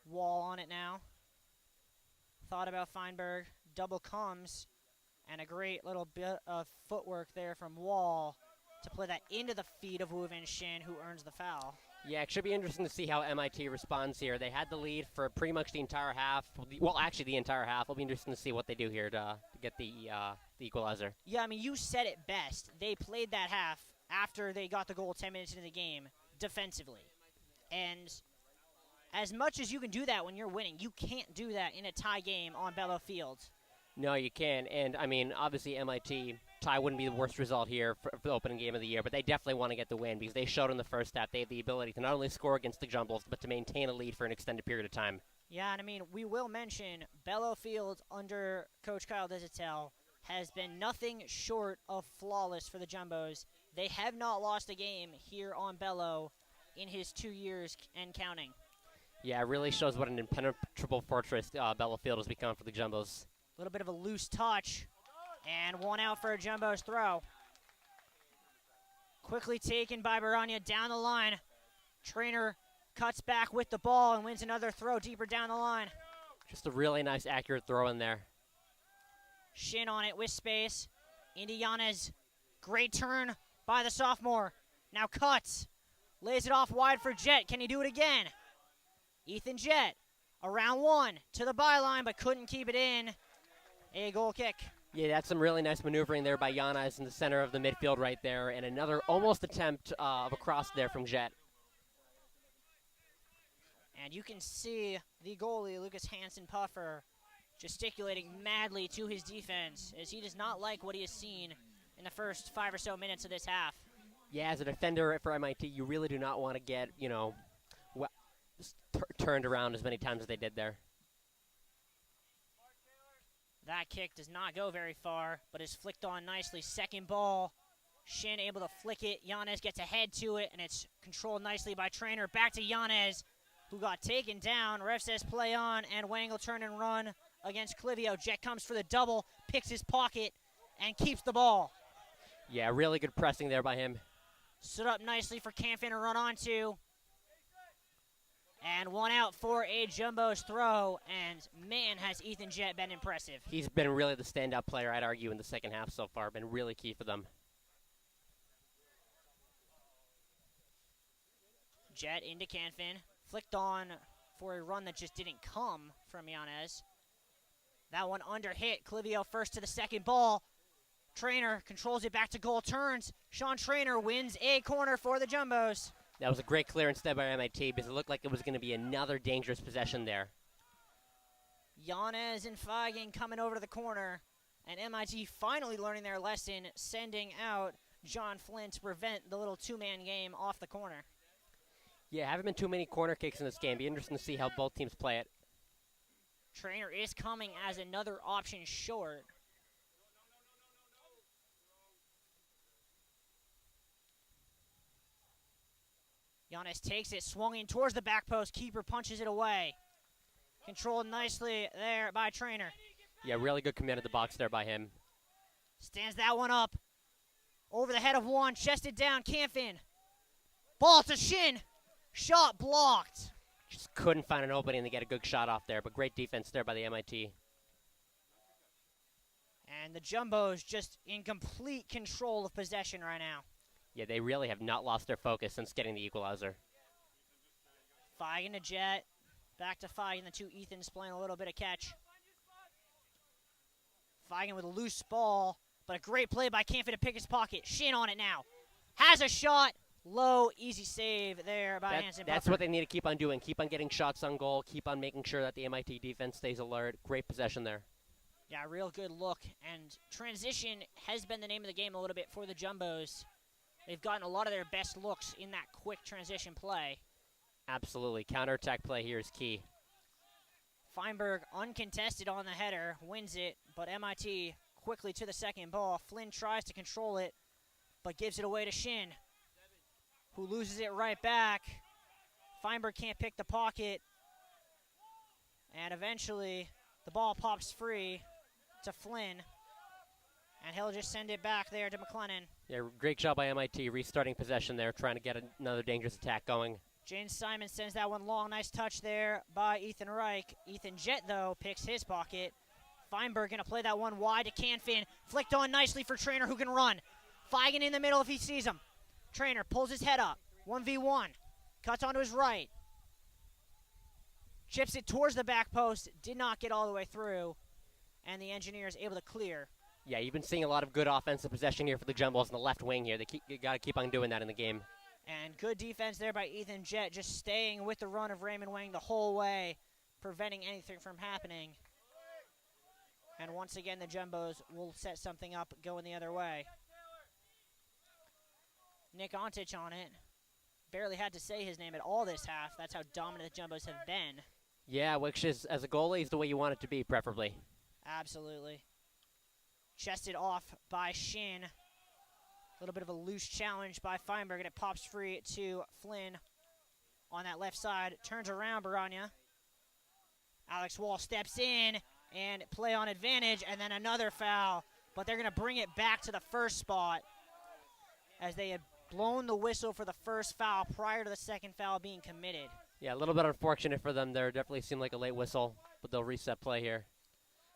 Wall on it now. Thought about Feinberg. Double comes. And a great little bit of footwork there from Wall to play that into the feet of Wu Vin Shin, who earns the foul. Yeah, it should be interesting to see how MIT responds here. They had the lead for pretty much the entire half. Well, actually, the entire half. It'll be interesting to see what they do here to get the equalizer. Yeah, I mean, you said it best. They played that half after they got the goal 10 minutes into the game defensively. And as much as you can do that when you're winning, you can't do that in a tie game on Bello Field. No, you can. And, I mean, obviously MIT, tie wouldn't be the worst result here for the opening game of the year, but they definitely want to get the win because they showed in the first half they have the ability to not only score against the Jumbles, but to maintain a lead for an extended period of time. Yeah, and I mean, we will mention Bello Field under Coach Kyle Desatel has been nothing short of flawless for the Jumbos. They have not lost a game here on Bello in his 2 years and counting. Yeah, it really shows what an impenetrable fortress Bello Field has become for the Jumbos. A little bit of a loose touch, and one out for a Jumbo's throw. Quickly taken by Baranya down the line. Trainer cuts back with the ball and wins another throw deeper down the line. Just a really nice, accurate throw in there. Shin on it with space. Indiana's great turn by the sophomore. Now cuts. Lays it off wide for Jet. Can he do it again? Ethan Jet around one to the byline, but couldn't keep it in. A goal kick. Yeah, that's some really nice maneuvering there by Yanez in the center of the midfield right there, and another almost attempt of a cross there from Jet. And you can see the goalie, Lucas Hansen-Puffer, gesticulating madly to his defense as he does not like what he has seen in the first 5 or so minutes of this half. Yeah, as a defender for MIT, you really do not want to get, turned around as many times as they did there. That kick does not go very far, but is flicked on nicely. Second ball, Shin able to flick it. Yanez gets ahead to it, and it's controlled nicely by Trainer. Back to Yanez, who got taken down. Ref says play on, and Wang will turn and run against Clivio. Jet comes for the double, picks his pocket, and keeps the ball. Yeah, really good pressing there by him. Stood up nicely for Camfin to run onto. And one out for a Jumbo's throw, and man, has Ethan Jet been impressive. He's been really the standout player, I'd argue, in the second half so far. Been really key for them. Jet into Canfin, flicked on for a run that just didn't come from Yanez. That one under hit. Clivio first to the second ball. Trainer controls it back to goal, turns. Sean Trainer wins a corner for the Jumbos. That was a great clearance there by MIT because it looked like it was going to be another dangerous possession there. Yanez and Feigen coming over to the corner, and MIT finally learning their lesson, sending out John Flint to prevent the little two-man game off the corner. Yeah, haven't been too many corner kicks in this game. Be interesting to see how both teams play it. Trainer is coming as another option short. Yanez takes it, swung in towards the back post. Keeper punches it away. Controlled nicely there by Trainer. Yeah, really good command of the box there by him. Stands that one up. Over the head of one, chested down, Camfin. Ball to Shin. Shot blocked. Just couldn't find an opening to get a good shot off there, but great defense there by the MIT. And the Jumbos just in complete control of possession right now. Yeah, they really have not lost their focus since getting the equalizer. Feigen to Jet. Back to Feigen. The two Ethans playing a little bit of catch. Feigen with a loose ball, but a great play by Camfin to pick his pocket. Shin on it now. Has a shot. Low, easy save there by Hansen. That's what they need to keep on doing. Keep on getting shots on goal. Keep on making sure that the MIT defense stays alert. Great possession there. Yeah, real good look. And transition has been the name of the game a little bit for the Jumbos. They've gotten a lot of their best looks in that quick transition play. Absolutely. Counterattack play here is key. Feinberg, uncontested on the header, wins it, but MIT quickly to the second ball. Flynn tries to control it, but gives it away to Shin. who loses it right back. Feinberg can't pick the pocket. And eventually, the ball pops free to Flynn. And he'll just send it back there to McLennan. Yeah, great job by MIT restarting possession there, trying to get another dangerous attack going. James Simon sends that one long. Nice touch there by Ethan Reich. Ethan Jett, though, picks his pocket. Feinberg going to play that one wide to Canfin. Flicked on nicely for Trainer, who can run. Feigen in the middle if he sees him. Trainer pulls his head up. 1v1. Cuts onto his right. Chips it towards the back post. Did not get all the way through. And the Engineer is able to clear. Yeah, you've been seeing a lot of good offensive possession here for the Jumbos in the left wing here. You got to keep on doing that in the game. And good defense there by Ethan Jett, just staying with the run of Raymond Wang the whole way, preventing anything from happening. And once again, the Jumbos will set something up going the other way. Nick Ontich on it. Barely had to say his name at all this half. That's how dominant the Jumbos have been. Yeah, which is, as a goalie, is the way you want it to be, preferably. Absolutely. Chested off by Shin. A little bit of a loose challenge by Feinberg, and it pops free to Flynn on that left side. Turns around, Baranya. Alex Wall steps in and play on advantage, and then another foul. But they're going to bring it back to the first spot as they had blown the whistle for the first foul prior to the second foul being committed. Yeah, a little bit unfortunate for them. There definitely seemed like a late whistle, but they'll reset play here.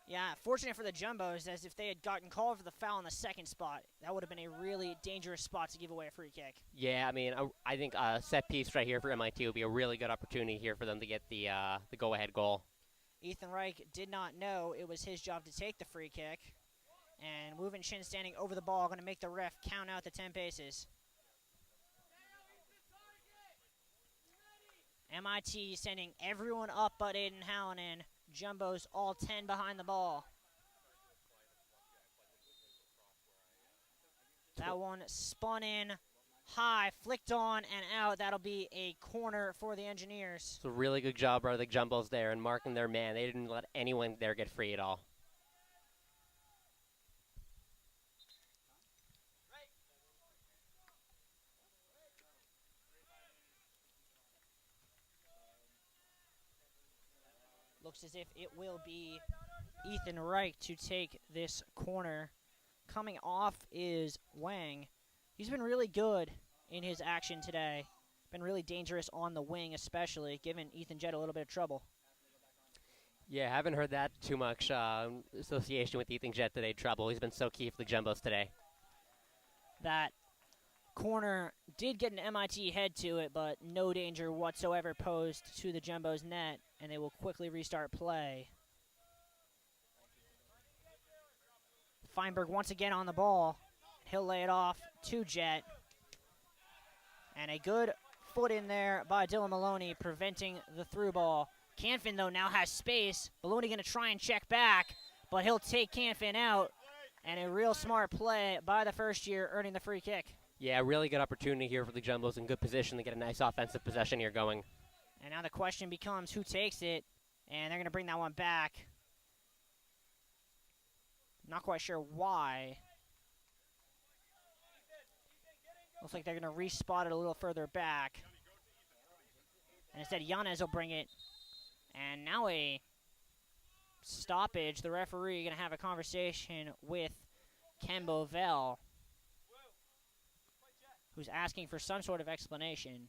Yeah, fortunate for the Jumbos, as if they had gotten called for the foul in the second spot, that would have been a really dangerous spot to give away a free kick. Yeah, I mean, I think a set piece right here for MIT would be a really good opportunity here for them to get the go-ahead goal. Ethan Reich did not know it was his job to take the free kick. And Wu Shin standing over the ball, going to make the ref count out the 10 paces. MIT sending everyone up but Aiden Hallinan. Jumbos all 10 behind the ball. That one spun in high, flicked on and out. That'll be a corner for the Engineers. It's a really good job by the Jumbos there and marking their man. They didn't let anyone there get free at all. Looks as if it will be Ethan Reich to take this corner. Coming off is Wang. He's been really good in his action today. Been really dangerous on the wing, especially, giving Ethan Jett a little bit of trouble. Yeah, haven't heard that too much association with Ethan Jett today. Trouble. He's been so key for the Jumbos today. That corner did get an MIT head to it, but no danger whatsoever posed to the Jumbos net, and they will quickly restart play. Feinberg once again on the ball. He'll lay it off to Jett. And a good foot in there by Dylan Maloney, preventing the through ball. Canfin, though, now has space. Maloney going to try and check back, but he'll take Canfin out. And a real smart play by the first year, earning the free kick. Yeah, really good opportunity here for the Jumbos in good position to get a nice offensive possession here going. And now the question becomes who takes it, and they're going to bring that one back. Not quite sure why. Looks like they're going to respot it a little further back. And instead, Yanez will bring it. And now a stoppage. The referee going to have a conversation with Ken Bovell, who's asking for some sort of explanation.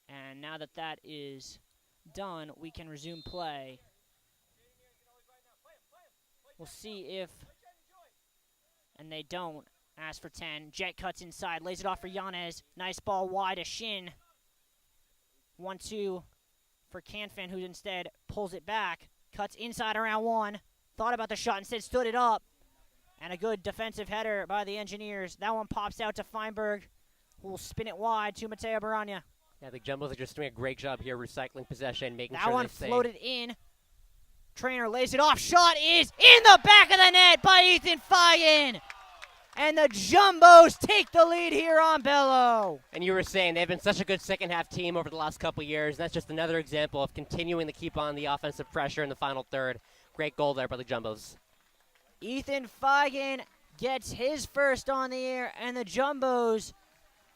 And now that that is done, we can resume play. We'll see if, and they don't, ask for 10. Jett cuts inside, lays it off for Yanez. Nice ball wide to Shin. 1-2 for Canfin, who instead pulls it back. Cuts inside around one. Thought about the shot, instead stood it up. And a good defensive header by the Engineers. That one pops out to Feinberg, who will spin it wide to Mateo Baranya. Yeah, the Jumbos are just doing a great job here recycling possession, making that sure one they stay. Floated in. Trainer lays it off. Shot is in the back of the net by Ethan Feigen. And the Jumbos take the lead here on Bello. And you were saying they've been such a good second-half team over the last couple of years. And that's just another example of continuing to keep on the offensive pressure in the final third. Great goal there by the Jumbos. Ethan Feigen gets his first on the air, and the Jumbos,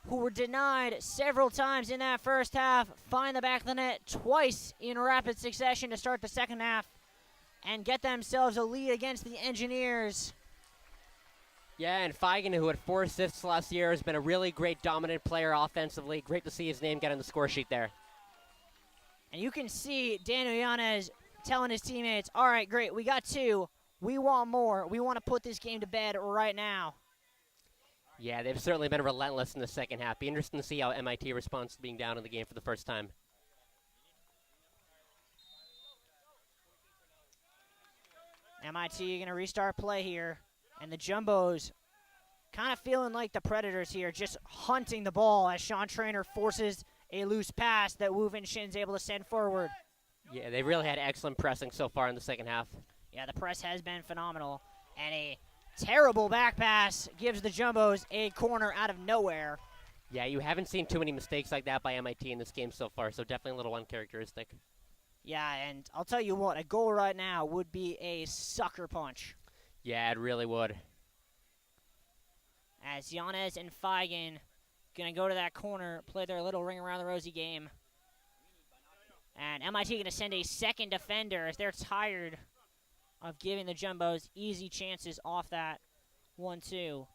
who were denied several times in that first half, find the back of the net twice in rapid succession to start the second half and get themselves a lead against the Engineers. Yeah, and Feigen, who had 4 assists last year, has been a really great dominant player offensively. Great to see his name get on the score sheet there. And you can see Daniel Yanez telling his teammates, all right, great, we got 2. We want more. We want to put this game to bed right now. Yeah, they've certainly been relentless in the second half. Be interesting to see how MIT responds to being down in the game for the first time. MIT going to restart play here. And the Jumbos kind of feeling like the Predators here, just hunting the ball as Sean Trainer forces a loose pass that Wu Vin Shin's able to send forward. Yeah, they really had excellent pressing so far in the second half. Yeah, the press has been phenomenal. And a terrible back pass gives the Jumbos a corner out of nowhere. Yeah, you haven't seen too many mistakes like that by MIT in this game so far, so definitely a little uncharacteristic. Yeah, and I'll tell you what, a goal right now would be a sucker punch. Yeah, it really would. As Yanez and Feigen going to go to that corner, play their little ring around the rosy game. And MIT going to send a second defender as they're tired of giving the Jumbos easy chances off that 1-2.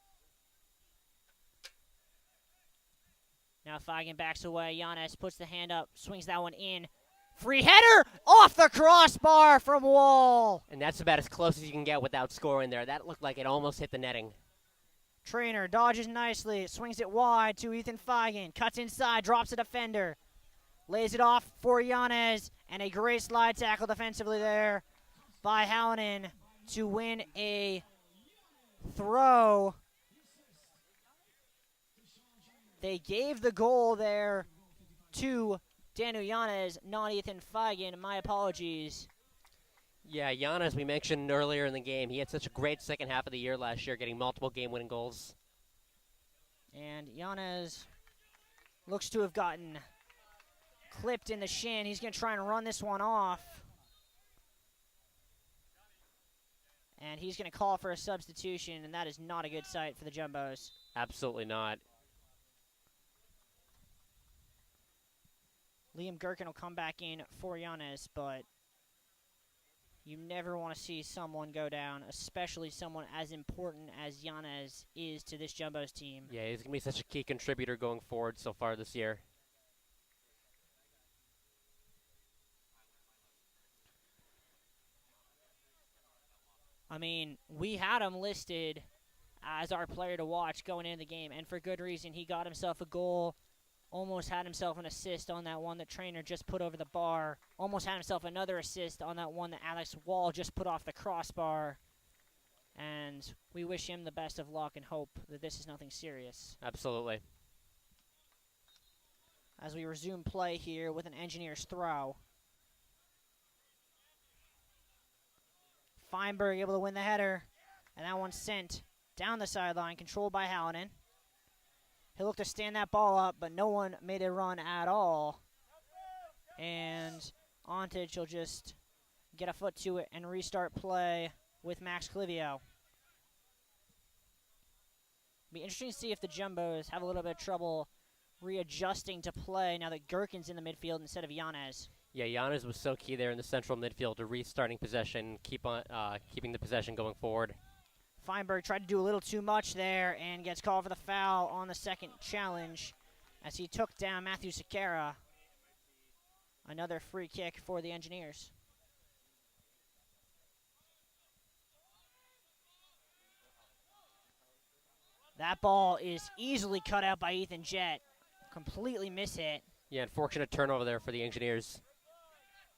Now Feigen backs away. Yanez puts the hand up, swings that one in. Free header off the crossbar from Wall. And that's about as close as you can get without scoring there. That looked like it almost hit the netting. Trainer dodges nicely, swings it wide to Ethan Feigen, cuts inside, drops a defender, lays it off for Yanez, and a great slide tackle defensively there by Hallinan to win a throw. They gave the goal there to Daniel Yanez, not Ethan Feigen. My apologies. Yeah, Yanez, we mentioned earlier in the game, he had such a great second half of the year last year, getting multiple game-winning goals. And Yanez looks to have gotten clipped in the shin. He's going to try and run this one off. And he's going to call for a substitution, and that is not a good sight for the Jumbos. Absolutely not. Liam Gherkin will come back in for Yanez, but you never want to see someone go down, especially someone as important as Yanez is to this Jumbos team. Yeah, he's going to be such a key contributor going forward so far this year. I mean, we had him listed as our player to watch going into the game, and for good reason. He got himself a goal, almost had himself an assist on that one that Trainer just put over the bar, almost had himself another assist on that one that Alex Wall just put off the crossbar. And we wish him the best of luck and hope that this is nothing serious. Absolutely. As we resume play here with an Engineers throw. Feinberg able to win the header, and that one's sent down the sideline, controlled by Hallinan. He'll look to stand that ball up, but no one made a run at all. And Ontage will just get a foot to it and restart play with Max Clivio. Be interesting to see if the Jumbos have a little bit of trouble readjusting to play now that Gherkin's in the midfield instead of Yanez. Yeah, Yanez was so key there in the central midfield to restarting possession, keeping the possession going forward. Feinberg tried to do a little too much there and gets called for the foul on the second challenge as he took down Matthew Sequeira. Another free kick for the Engineers. That ball is easily cut out by Ethan Jett. Completely mishit. Yeah, unfortunate turnover there for the Engineers.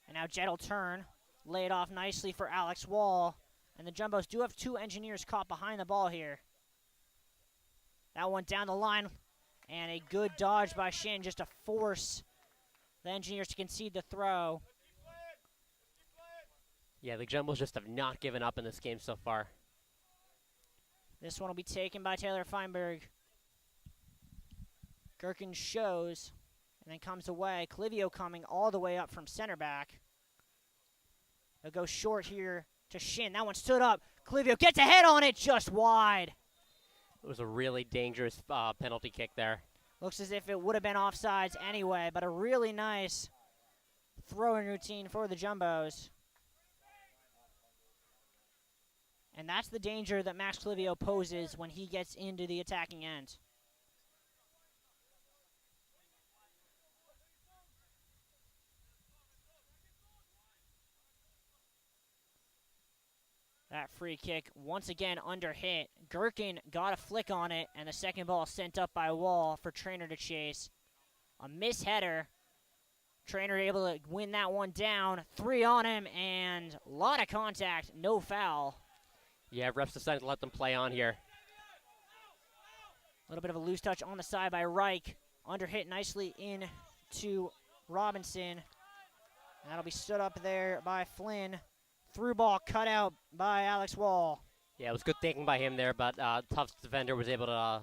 And now Jett will turn, lay it off nicely for Alex Wall. And the Jumbos do have two Engineers caught behind the ball here. That one down the line. And a good dodge by Shin just to force the Engineers to concede the throw. Yeah, the Jumbos just have not given up in this game so far. This one will be taken by Taylor Feinberg. Gherkin shows and then comes away. Clivio coming all the way up from center back. They'll go short here to Shin. That one stood up. Clivio gets a head on it, just wide. It was a really dangerous penalty kick there. Looks as if it would have been offsides anyway, but a really nice throwing routine for the Jumbos. And that's the danger that Max Clivio poses when he gets into the attacking end. That free kick, once again under hit. Gherkin got a flick on it, and the second ball sent up by Wall for Trainer to chase. A misheader. Trainer able to win that one down. 3 on him, and a lot of contact, no foul. Yeah, refs decided to let them play on here. A little bit of a loose touch on the side by Reich. Under hit nicely in to Robinson. And that'll be stood up there by Flynn. Through ball cut out by Alex Wall. Yeah, it was good thinking by him there, but Tufts defender was able to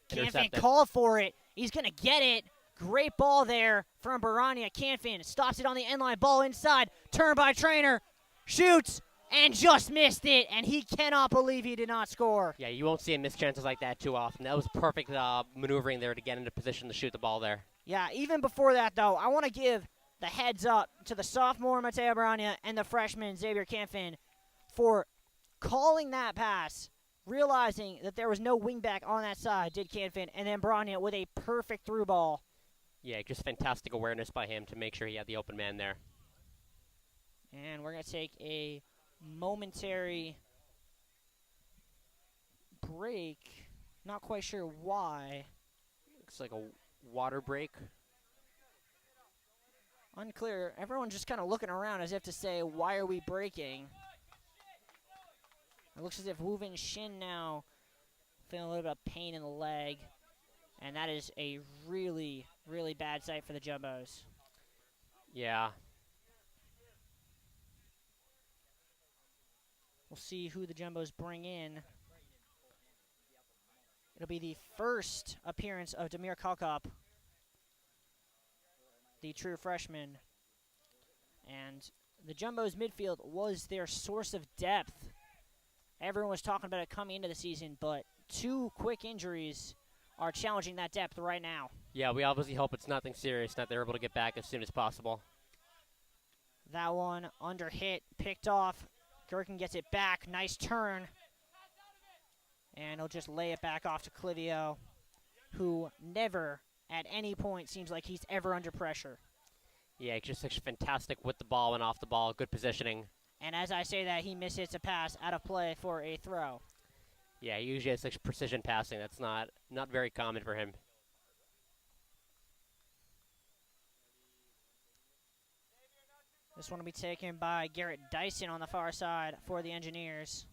Canfin intercept it. called for it. He's going to get it. Great ball there from Barania. Canfin stops it on the end line. Ball inside. Turn by Trainer. Shoots and just missed it. And he cannot believe he did not score. Yeah, you won't see him miss chances like that too often. That was perfect maneuvering there to get into position to shoot the ball there. Yeah, even before that, though, I want to give the heads up to the sophomore Mateo Barania and the freshman Xavier Canfin for calling that pass, realizing that there was no wingback on that side, did Canfin, and then Barania with a perfect through ball. Yeah, just fantastic awareness by him to make sure he had the open man there. And we're going to take a momentary break. Not quite sure why. Looks like a water break. Unclear. Everyone's just kind of looking around as if to say, why are we breaking? It looks as if Wu Vin Shin now feeling a little bit of pain in the leg. And that is a really, really bad sight for the Jumbos. Yeah. We'll see who the Jumbos bring in. It'll be the first appearance of Demir Kalkop, the true freshman. And the Jumbos midfield was their source of depth. Everyone was talking about it coming into the season, but 2 quick injuries are challenging that depth right now. Yeah, we obviously hope it's nothing serious, that they're able to get back as soon as possible. That one under hit, picked off. Gherkin gets it back, nice turn. And he'll just lay it back off to Clivio, who never at any point seems like he's ever under pressure. Yeah, just such fantastic with the ball and off the ball, good positioning. And as I say that, he mishits a pass out of play for a throw. Yeah, he usually has such precision passing. That's not very common for him. This one will be taken by Garrett Dyson on the far side for the Engineers.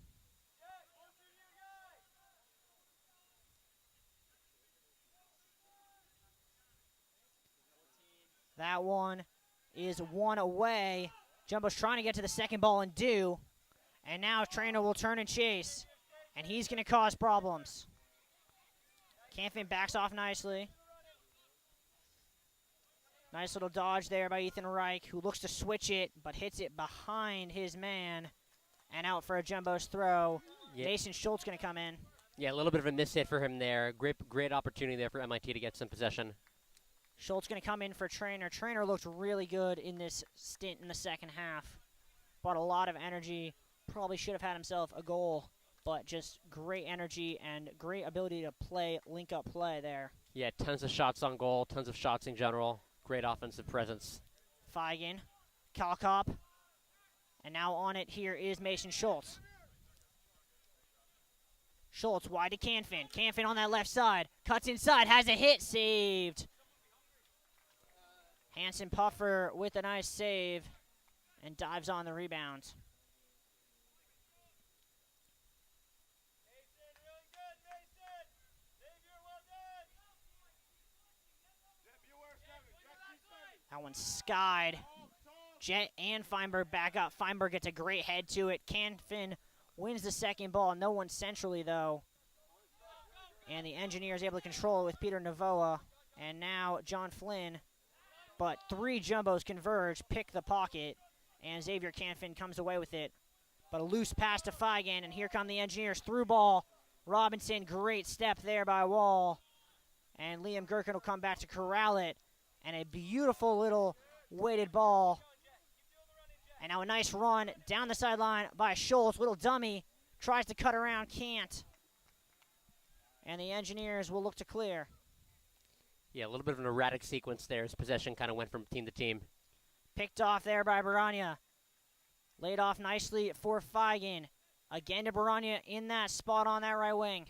That one is 1 away. Jumbo's trying to get to the second ball and do. And now Trainer will turn and chase. And he's going to cause problems. Canfin backs off nicely. Nice little dodge there by Ethan Reich, who looks to switch it, but hits it behind his man. And out for a Jumbo's throw. Yeah. Mason Schultz going to come in. Yeah, a little bit of a miss hit for him there. Great opportunity there for MIT to get some possession. Schultz going to come in for Trainer. Trainer looked really good in this stint in the second half. Brought a lot of energy. Probably should have had himself a goal, but just great energy and great ability to play, link-up play there. Yeah, tons of shots on goal, tons of shots in general. Great offensive presence. Feigen, Kalkop, and now on it here is Mason Schultz. Schultz wide to Canfin. Canfin on that left side. Cuts inside, has a hit, saved. Hanson Puffer with a nice save and dives on the rebound. That one skied. Jet and Feinberg back up. Feinberg gets a great head to it. Canfin wins the second ball. No one centrally, though. And the Engineers able to control it with Peter Navoa. And now John Flynn. But 3 Jumbos converge, pick the pocket, and Xavier Canfin comes away with it. But a loose pass to Feigen, and here come the Engineers. Through ball. Robinson, great step there by Wall. And Liam Gherkin will come back to corral it. And a beautiful little weighted ball. And now a nice run down the sideline by Schultz. Little dummy. Tries to cut around, can't. And the Engineers will look to clear. Yeah, a little bit of an erratic sequence there as possession kind of went from team to team. Picked off there by Baranya. Laid off nicely for Feigen. Again to Baranya in that spot on that right wing.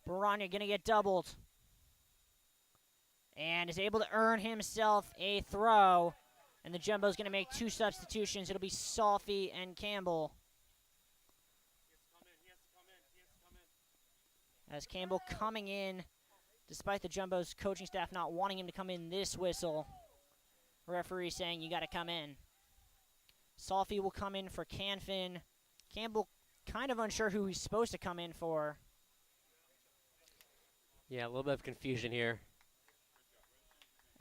Baranya going to get doubled. And is able to earn himself a throw. And the Jumbo's going to make 2 substitutions. It'll be Salfi and Campbell. As Campbell coming in, despite the Jumbo's coaching staff not wanting him to come in this whistle. Referee saying you got to come in. Salfi will come in for Canfin. Campbell kind of unsure who he's supposed to come in for. Yeah, a little bit of confusion here.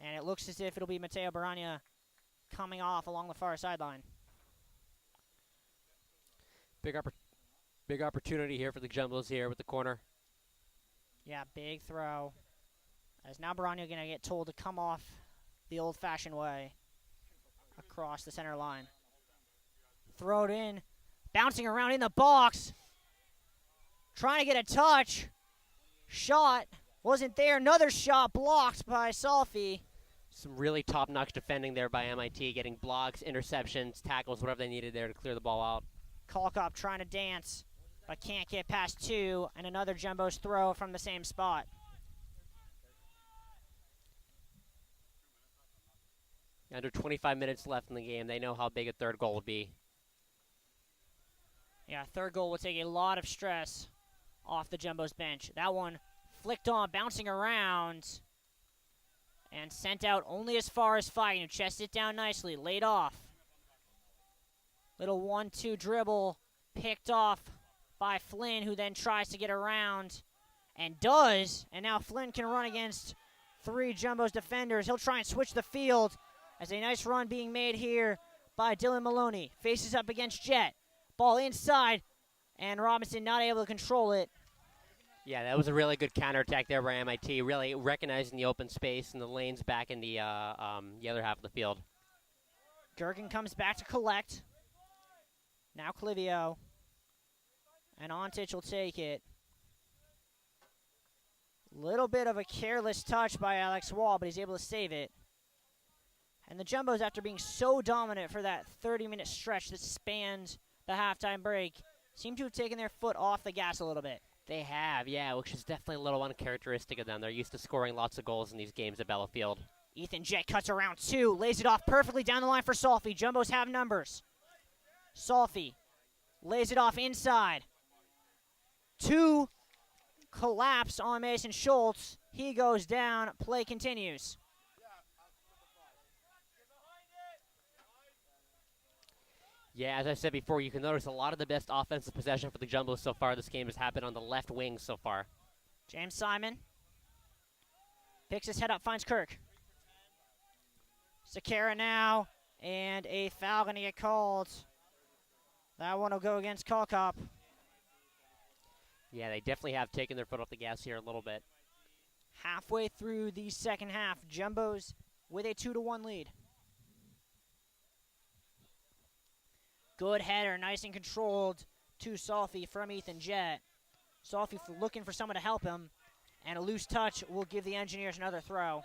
And it looks as if it'll be Mateo Baranya coming off along the far sideline. Big opportunity here for the Jumbos here with the corner. Yeah, big throw. As now Baranya going to get told to come off the old-fashioned way across the center line. Throw it in. Bouncing around in the box. Trying to get a touch. Shot. Wasn't there. Another shot blocked by Salfi. Some really top-notch defending there by MIT, getting blocks, interceptions, tackles, whatever they needed there to clear the ball out. Kalkop trying to dance, but can't get past 2, and another Jumbo's throw from the same spot. Under 25 minutes left in the game. They know how big a third goal would be. Yeah, third goal will take a lot of stress off the Jumbo's bench. That one flicked on, bouncing around, and sent out only as far as Feigen, who chested it down nicely, laid off. Little 1-2 dribble, picked off by Flynn, who then tries to get around, and does. And now Flynn can run against 3 Jumbo's defenders. He'll try and switch the field as a nice run being made here by Dylan Maloney. Faces up against Jet. Ball inside, and Robinson not able to control it. Yeah, that was a really good counterattack there by MIT, really recognizing the open space and the lanes back in the other half of the field. Gherkin comes back to collect. Now Clivio. And Ontich will take it. Little bit of a careless touch by Alex Wall, but he's able to save it. And the Jumbos, after being so dominant for that 30-minute stretch that spanned the halftime break, seem to have taken their foot off the gas a little bit. They have, yeah, which is definitely a little uncharacteristic of them. They're used to scoring lots of goals in these games at Bellafield. Ethan Jett cuts around 2, lays it off perfectly down the line for Salfi. Jumbos have numbers. Salfi lays it off inside. 2 collapse on Mason Schultz. He goes down. Play continues. Yeah, as I said before, you can notice a lot of the best offensive possession for the Jumbos so far this game has happened on the left wing so far. James Simon picks his head up, finds Kirk. Sakara now, and a foul going to get called. That one will go against Kalkop. Yeah, they definitely have taken their foot off the gas here a little bit. Halfway through the second half, Jumbos with a 2-1 lead. Good header, nice and controlled to Salfi from Ethan Jett. Salfi looking for someone to help him, and a loose touch will give the Engineers another throw.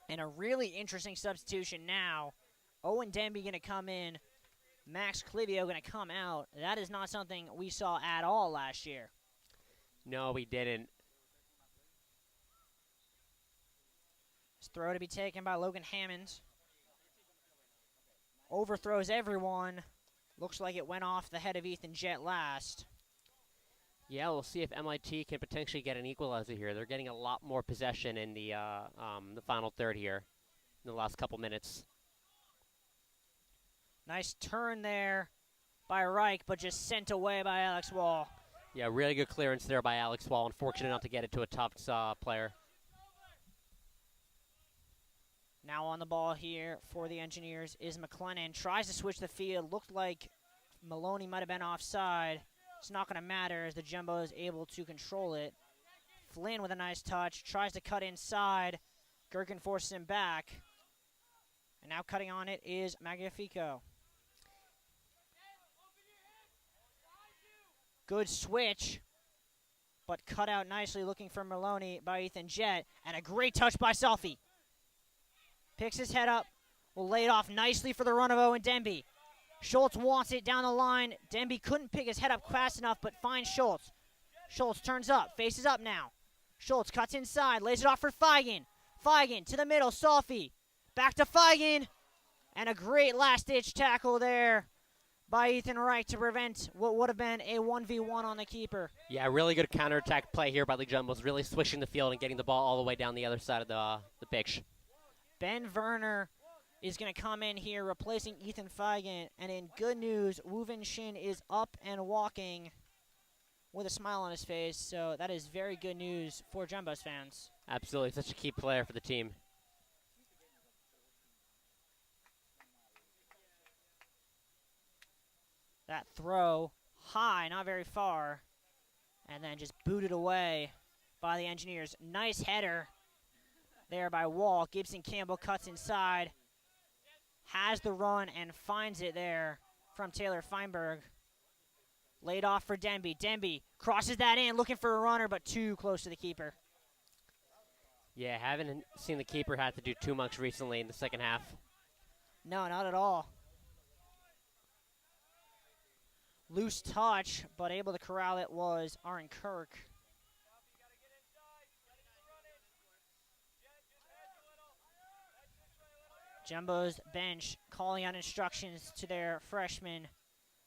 And a really interesting substitution now. Owen Denby going to come in. Max Clivio going to come out. That is not something we saw at all last year. No, we didn't. This throw to be taken by Logan Hammond. Overthrows everyone. Looks like it went off the head of Ethan Jett last. Yeah, we'll see if MIT can potentially get an equalizer here. They're getting a lot more possession in the final third here in the last couple minutes. Nice turn there by Reich, but just sent away by Alex Wall. Yeah, really good clearance there by Alex Wall. Unfortunate not to get it to a Tufts player. Now on the ball here for the Engineers is McLennan. Tries to switch the field. Looked like Maloney might have been offside. It's not going to matter as the Jumbo is able to control it. Flynn with a nice touch. Tries to cut inside. Gherkin forces him back. And now cutting on it is Magnifico. Good switch, but cut out nicely looking for Maloney by Ethan Jett. And a great touch by Selfie. Picks his head up. Will lay it off nicely for the run of Owen Denby. Schultz wants it down the line. Denby couldn't pick his head up fast enough, but finds Schultz. Schultz turns up, faces up now. Schultz cuts inside, lays it off for Feigen. Feigen to the middle, Solfi. Back to Feigen. And a great last-ditch tackle there by Ethan Reich to prevent what would have been a 1v1 on the keeper. Yeah, really good counterattack play here by the Jumbos, really switching the field and getting the ball all the way down the other side of the pitch. Ben Werner is going to come in here replacing Ethan Feigen. And in good news, Wu Vin Shin is up and walking with a smile on his face. So that is very good news for Jumbos fans. Absolutely, such a key player for the team. That throw high, not very far, and then just booted away by the Engineers. Nice header there by Wall. Gibson Campbell cuts inside, has the run, and finds it there from Taylor Feinberg. Laid off for Denby. Denby crosses that in, looking for a runner, but too close to the keeper. Yeah, haven't seen the keeper have to do too much recently in the second half. No, not at all. Loose touch, but able to corral it was Aaron Kirk. Jumbo's bench calling out instructions to their freshmen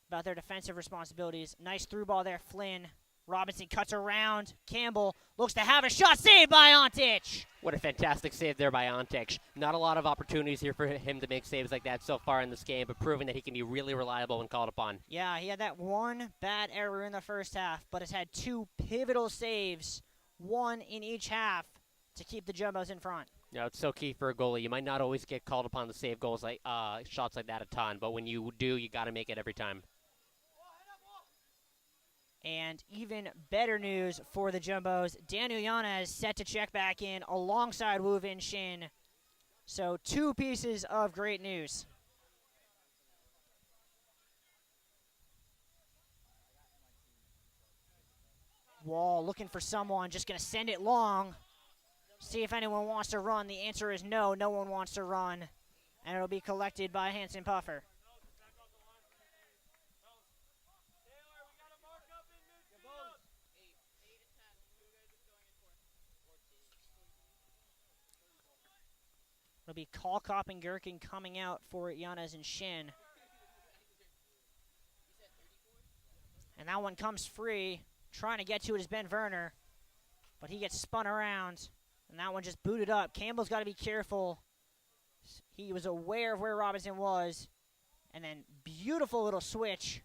about their defensive responsibilities. Nice through ball there, Flynn. Robinson cuts around. Campbell looks to have a shot saved by Ontich. What a fantastic save there by Ontich. Not a lot of opportunities here for him to make saves like that so far in this game, but proving that he can be really reliable when called upon. Yeah, he had that one bad error in the first half, but has had two pivotal saves, one in each half, to keep the Jumbos in front. You know, it's so key for a goalie. You might not always get called upon to save goals like shots like that a ton, but when you do, you got to make it every time. And even better news for the Jumbos, Daniel Yanez set to check back in alongside Wu Vin Shin. So 2 pieces of great news. Wall looking for someone, just going to send it long. See if anyone wants to run. The answer is no, no one wants to run. And it'll be collected by Hanson Puffer. It'll be Kalkop and Gherkin coming out for Yanez and Shin. And that one comes free. Trying to get to it is Ben Werner. But he gets spun around. And that one just booted up. Campbell's got to be careful. He was aware of where Robinson was. And then beautiful little switch.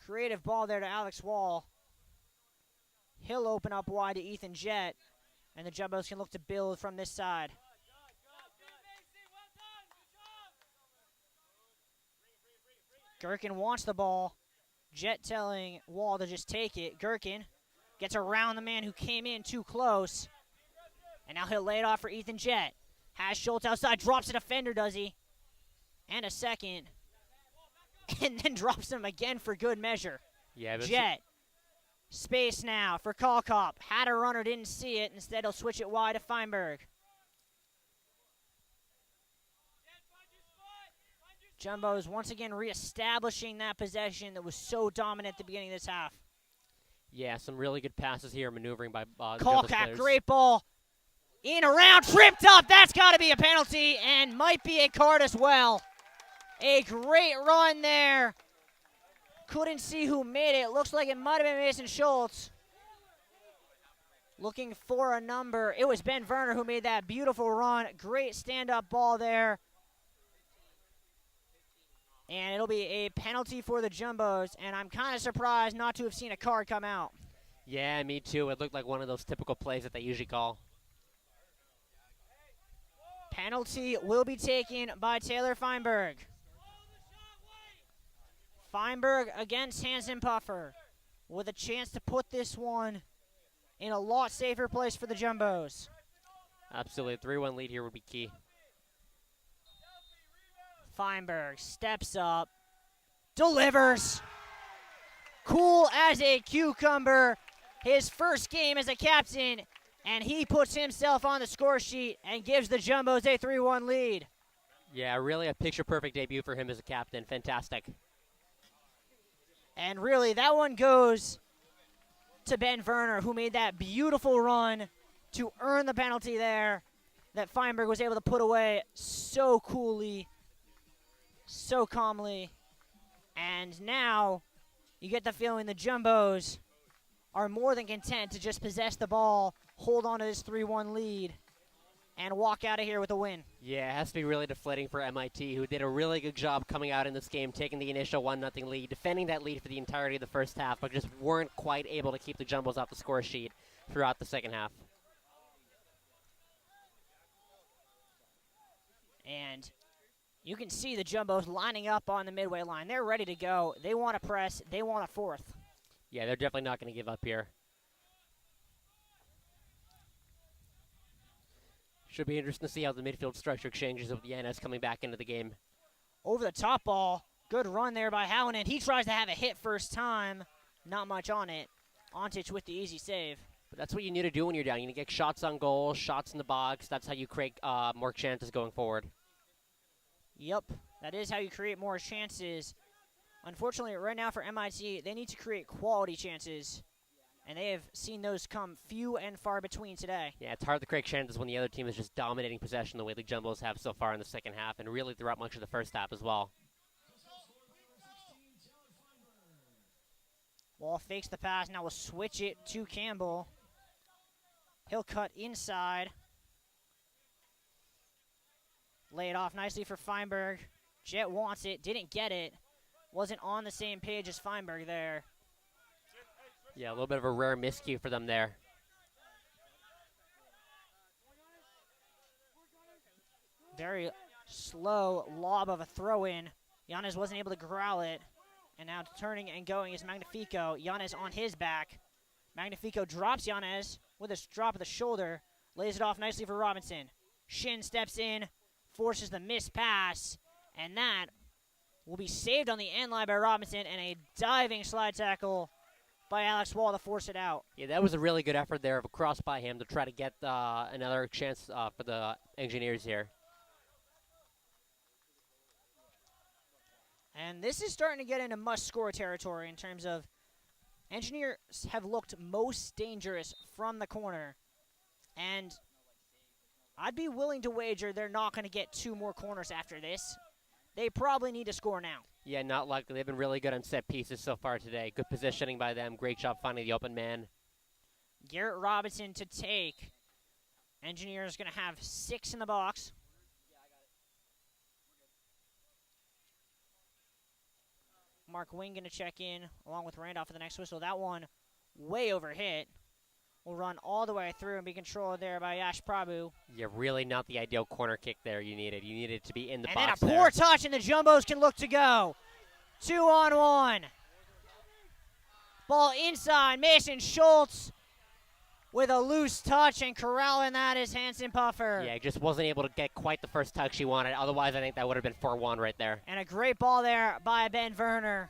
Creative ball there to Alex Wall. He'll open up wide to Ethan Jett. And the Jumbos can look to build from this side. Gherkin wants the ball. Jett telling Wall to just take it. Gherkin gets around the man who came in too close. And now he'll lay it off for Ethan Jett. Has Schultz outside. Drops a defender, does he? And a second. And then drops him again for good measure. Yeah, Jett. Space now for Kalkop. Had a runner, didn't see it. Instead, he'll switch it wide to Feinberg. Jumbos once again reestablishing that possession that was so dominant at the beginning of this half. Yeah, some really good passes here, maneuvering by Kalkop, great ball. In, around, tripped up. That's got to be a penalty and might be a card as well. A great run there. Couldn't see who made it. Looks like it might have been Mason Schultz. Looking for a number. It was Ben Werner who made that beautiful run. Great stand-up ball there. And it'll be a penalty for the Jumbos, and I'm kind of surprised not to have seen a card come out. Yeah, me too. It looked like one of those typical plays that they usually call. Penalty will be taken by Taylor Feinberg. Feinberg against Hansen Puffer with a chance to put this one in a lot safer place for the Jumbos. Absolutely. 3-1 lead here would be key. Feinberg steps up, delivers. Cool as a cucumber. His first game as a captain, and he puts himself on the score sheet and gives the Jumbos a 3-1 lead. Yeah, really a picture-perfect debut for him as a captain. Fantastic. And really, that one goes to Ben Werner, who made that beautiful run to earn the penalty there that Feinberg was able to put away so coolly, so calmly. And now you get the feeling the Jumbos are more than content to just possess the ball, hold on to this 3-1 lead, and walk out of here with a win. Yeah, it has to be really deflating for MIT, who did a really good job coming out in this game, taking the initial 1-0 lead, defending that lead for the entirety of the first half, but just weren't quite able to keep the Jumbos off the score sheet throughout the second half. And you can see the Jumbos lining up on the midway line. They're ready to go. They want to press. They want a fourth. Yeah, they're definitely not going to give up here. Should be interesting to see how the midfield structure changes with Yanis coming back into the game. Over the top ball. Good run there by Hallinan. He tries to have a hit first time. Not much on it. Ontic with the easy save. But that's what you need to do when you're down. You need to get shots on goal, shots in the box. That's how you create more chances going forward. Yep, that is how you create more chances. Unfortunately, right now for MIT, they need to create quality chances, and they have seen those come few and far between today. Yeah, it's hard to create chances when the other team is just dominating possession the way the Jumbos have so far in the second half, and really throughout much of the first half as well. Wall fakes the pass. Now we'll switch it to Campbell. He'll cut inside. Lay it off nicely for Feinberg. Jet wants it. Didn't get it. Wasn't on the same page as Feinberg there. Yeah, a little bit of a rare miscue for them there. Very slow lob of a throw-in. Yanez wasn't able to corral it. And now turning and going is Magnifico. Yanez on his back. Magnifico drops Yanez with a drop of the shoulder. Lays it off nicely for Robinson. Shin steps in, forces the missed pass, and that will be saved on the end line by Robinson, and a diving slide tackle by Alex Wall to force it out. Yeah, that was a really good effort there of a cross by him to try to get another chance for the Engineers here. And this is starting to get into must-score territory in terms of Engineers have looked most dangerous from the corner. And I'd be willing to wager they're not going to get 2 more corners after this. They probably need to score now. Yeah, not likely. They've been really good on set pieces so far today. Good positioning by them. Great job finding the open man. Garrett Robinson to take. Engineers going to have 6 in the box. Mark Wing going to check in along with Randolph for the next whistle. That one way over hit. Will run all the way through and be controlled there by Yash Prabhu. Yeah, really not the ideal corner kick there you needed. You needed to be in the box And then a poor touch, and the Jumbos can look to go. 2-on-1. Ball inside. Mason Schultz with a loose touch, and corralling that is Hansen Puffer. Yeah, he just wasn't able to get quite the first touch he wanted. Otherwise, I think that would have been 4-1 right there. And a great ball there by Ben Werner,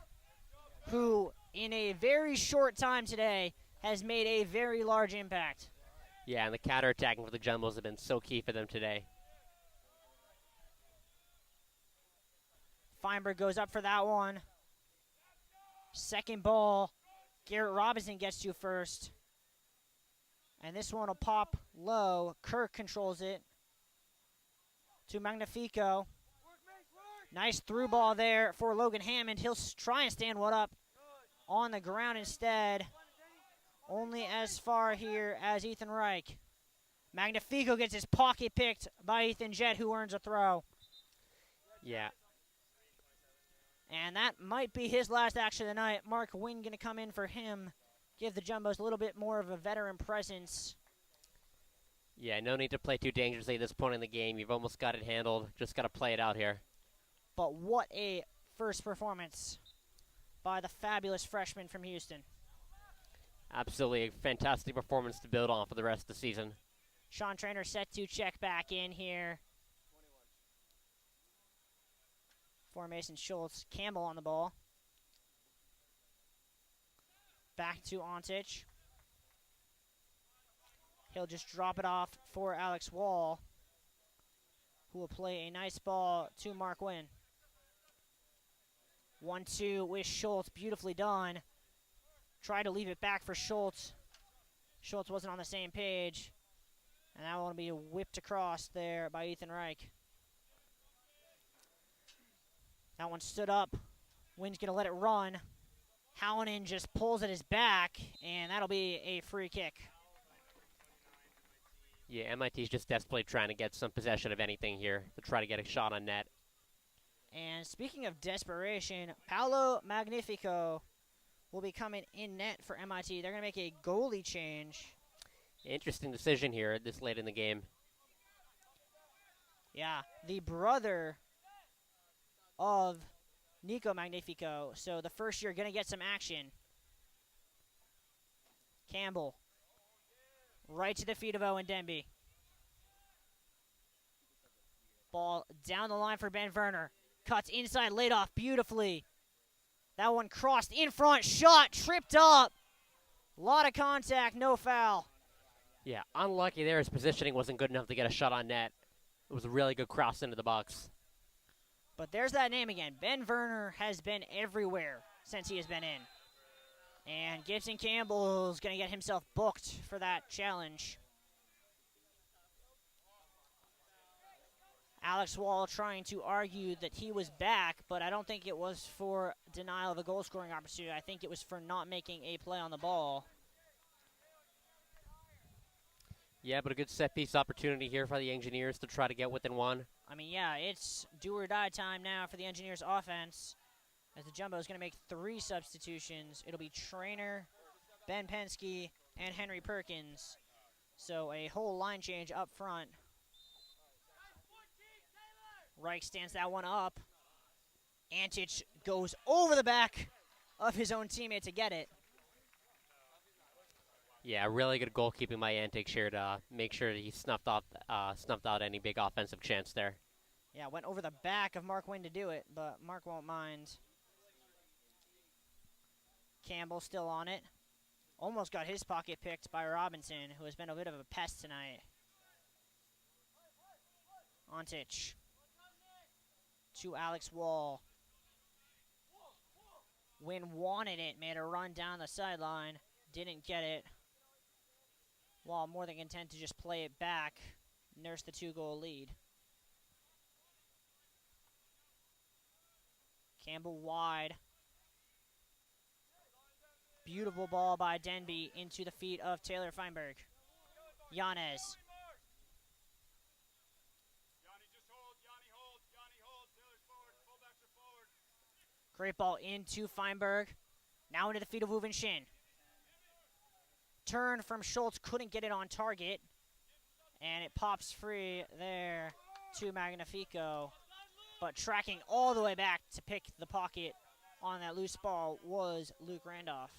who in a very short time today has made a very large impact. Yeah, and the counterattacking for the Jumbos have been so key for them today. Feinberg goes up for that one. Second ball, Garrett Robinson gets to first. And this one will pop low. Kirk controls it to Magnifico. Nice through ball there for Logan Hammond. He'll try and stand one up on the ground instead. Only as far here as Ethan Reich. Magnifico gets his pocket picked by Ethan Jett, who earns a throw. Yeah. And that might be his last action of the night. Mark Wynn going to come in for him. Give the Jumbos a little bit more of a veteran presence. Yeah, no need to play too dangerously at this point in the game. You've almost got it handled. Just got to play it out here. But what a first performance by the fabulous freshman from Houston. Absolutely a fantastic performance to build on for the rest of the season. Sean Trainer set to check back in here. For Mason Schultz. Campbell on the ball. Back to Ontich. He'll just drop it off for Alex Wall, who will play a nice ball to Mark Wynn. 1-2 with Schultz, beautifully done. Try to leave it back for Schultz. Schultz wasn't on the same page. And that one will be whipped across there by Ethan Reich. That one stood up. Wynn's going to let it run. Hallinan just pulls at his back, and that'll be a free kick. Yeah, MIT's just desperately trying to get some possession of anything here to try to get a shot on net. And speaking of desperation, Paolo Magnifico will be coming in net for MIT. They're going to make a goalie change. Interesting decision here this late in the game. Yeah, the brother of Nico Magnifico. So the first year going to get some action. Campbell. Right to the feet of Owen Denby. Ball down the line for Ben Werner. Cuts inside, laid off beautifully. That one crossed in front, shot, tripped up. A lot of contact, no foul. Yeah, unlucky there. His positioning wasn't good enough to get a shot on net. It was a really good cross into the box. But there's that name again. Ben Werner has been everywhere since he has been in. And Gibson Campbell is going to get himself booked for that challenge. Alex Wall trying to argue that he was back, but I don't think it was for denial of a goal-scoring opportunity. I think it was for not making a play on the ball. Yeah, but a good set-piece opportunity here for the Engineers to try to get within one. I mean, yeah, it's do-or-die time now for the Engineers offense. As the Jumbo is going to make 3 substitutions. It'll be Trainer, Ben Penske, and Henry Perkins. So a whole line change up front. Reich stands that one up. Antich goes over the back of his own teammate to get it. Yeah, really good goalkeeping by Antich here to make sure that he snuffed out any big offensive chance there. Yeah, went over the back of Mark Wynn to do it, but Mark won't mind. Campbell still on it. Almost got his pocket picked by Robinson, who has been a bit of a pest tonight. Ontich. To Alex Wall. Wynn wanted it, made a run down the sideline. Didn't get it. Wall more than content to just play it back. Nurse the 2-goal lead. Campbell wide. Beautiful ball by Denby into the feet of Taylor Feinberg. Yanez. Great ball into Feinberg. Now into the feet of Uven Shin. Turn from Schultz, couldn't get it on target. And it pops free there to Magnifico. But tracking all the way back to pick the pocket on that loose ball was Luke Randolph.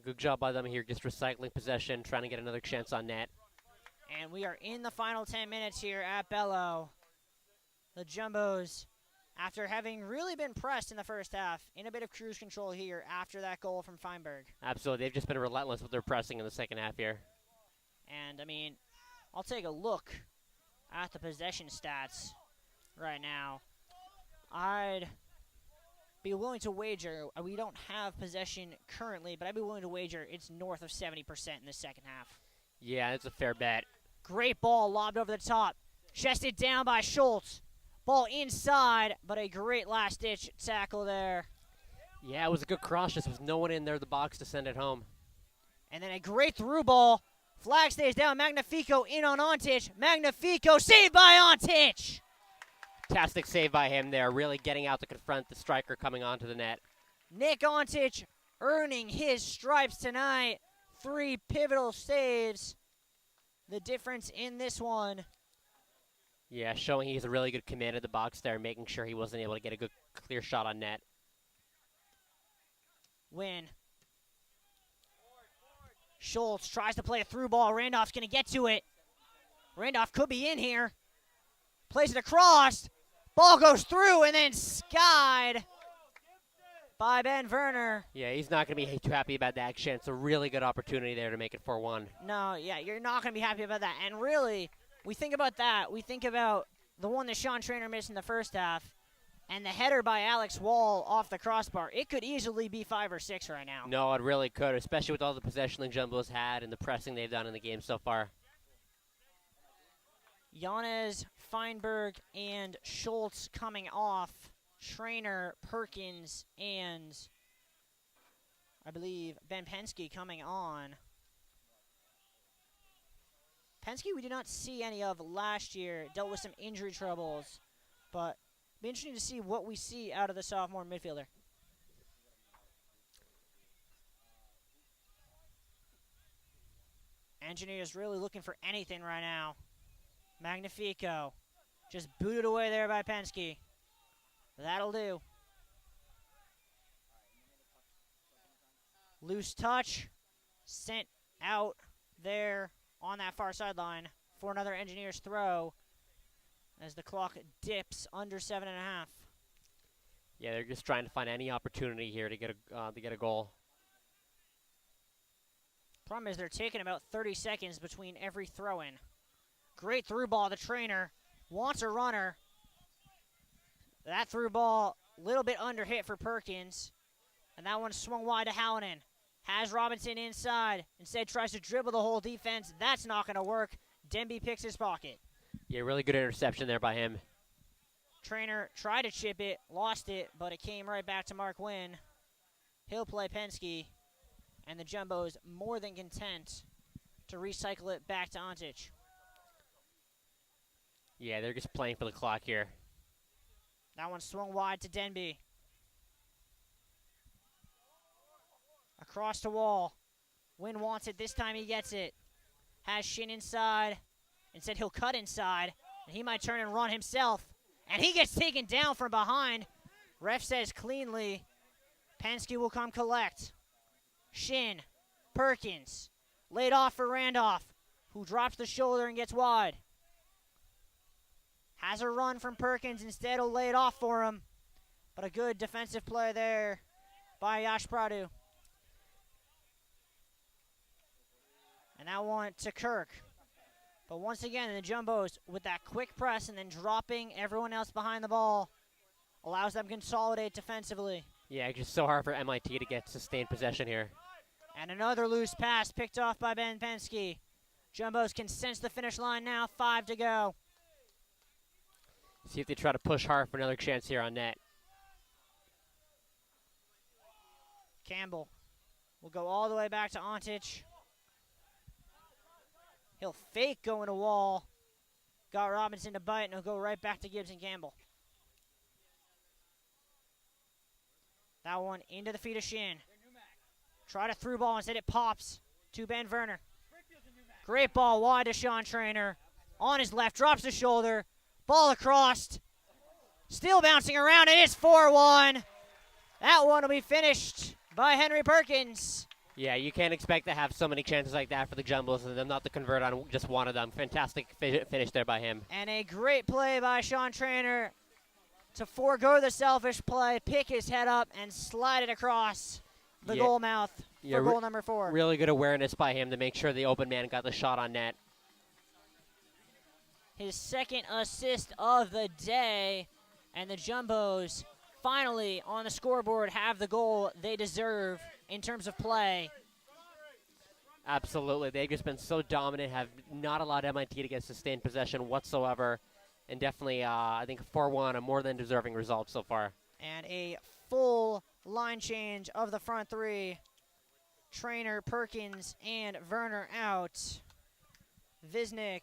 Good job by them here, just recycling possession, trying to get another chance on net. And we are in the final 10 minutes here at Bello. The Jumbos, after having really been pressed in the first half, in a bit of cruise control here after that goal from Feinberg. Absolutely. They've just been relentless with their pressing in the second half here. And, I mean, I'll take a look at the possession stats right now. I'd be willing to wager, we don't have possession currently, but I'd be willing to wager it's north of 70% in the second half. Yeah, it's a fair bet. Great ball lobbed over the top. Chested down by Schultz. Ball inside, but a great last-ditch tackle there. Yeah, it was a good cross, just with no one in there the box to send it home. And then a great through ball. Flag stays down. Magnifico in on Ontich. Magnifico saved by Ontich. Fantastic save by him there, really getting out to confront the striker coming onto the net. Nick Ontich earning his stripes tonight. 3 pivotal saves. the difference in this one. Yeah, showing he's a really good command of the box there, making sure he wasn't able to get a good, clear shot on net. Win. Schultz tries to play a through ball. Randolph's going to get to it. Randolph could be in here. Plays it across. Ball goes through and then skied by Ben Werner. Yeah, he's not going to be too happy about that chance. A really good opportunity there to make it 4-1. No, yeah, you're not going to be happy about that. And really, we think about that. We think about the one that Sean Trainer missed in the first half and the header by Alex Wall off the crossbar. It could easily be 5 or 6 right now. No, it really could, especially with all the possession the Jumbos had and the pressing they've done in the game so far. Yanez, Feinberg, and Schultz coming off. Trainer, Perkins, and I believe Ben Penske coming on. Penske we did not see any of last year. Dealt with some injury troubles. But be interesting to see what we see out of the sophomore midfielder. Engineers really looking for anything right now. Magnifico just booted away there by Penske. That'll do. Loose touch sent out there on that far sideline for another Engineers throw as the clock dips under 7.5. Yeah, they're just trying to find any opportunity here to get a goal. Problem is they're taking about 30 seconds between every throw-in. Great through ball. The Trainer wants a runner. That through ball, a little bit under hit for Perkins. And that one swung wide to Hallinan. Has Robinson inside. Instead tries to dribble the whole defense. That's not going to work. Denby picks his pocket. Yeah, really good interception there by him. Trainer tried to chip it, lost it, but it came right back to Mark Wynn. He'll play Penske. And the Jumbos more than content to recycle it back to Ontich. Yeah, they're just playing for the clock here. That one swung wide to Denby. Across the wall. Wynn wants it. This time he gets it. Has Shin inside. Instead he'll cut inside. And he might turn and run himself. And he gets taken down from behind. Ref says cleanly. Penske will come collect. Shin. Perkins. Laid off for Randolph, who drops the shoulder and gets wide. Has a run from Perkins. Instead, he'll lay it off for him. But a good defensive play there by Yash Pradu. And that one to Kirk. But once again, the Jumbos, with that quick press and then dropping everyone else behind the ball, allows them to consolidate defensively. Yeah, it's just so hard for MIT to get sustained possession here. And another loose pass picked off by Ben Penske. Jumbos can sense the finish line now. 5 to go. See if they try to push hard for another chance here on net. Campbell will go all the way back to Ontich. He'll fake going to Wall. Got Robinson to bite, and he'll go right back to Gibbs and Campbell. That one into the feet of Shin. Try to through ball, instead it pops to Ben Werner. Great ball wide to Sean Trainer. On his left, drops the shoulder. Ball across. Still bouncing around. It is 4-1. That one will be finished by Henry Perkins. Yeah, you can't expect to have so many chances like that for the Jumbos and them not to convert on just one of them. Fantastic finish there by him. And a great play by Sean Trainer to forego the selfish play, pick his head up, and slide it across the goal mouth for goal number 4. Really good awareness by him to make sure the open man got the shot on net. His second assist of the day, and the Jumbos finally on the scoreboard have the goal they deserve in terms of play. Absolutely. They've just been so dominant, have not allowed MIT to get sustained possession whatsoever, and definitely, I think, 4-1, a more than deserving result so far. And a full line change of the front three. Trainer, Perkins, and Werner out. Visnik,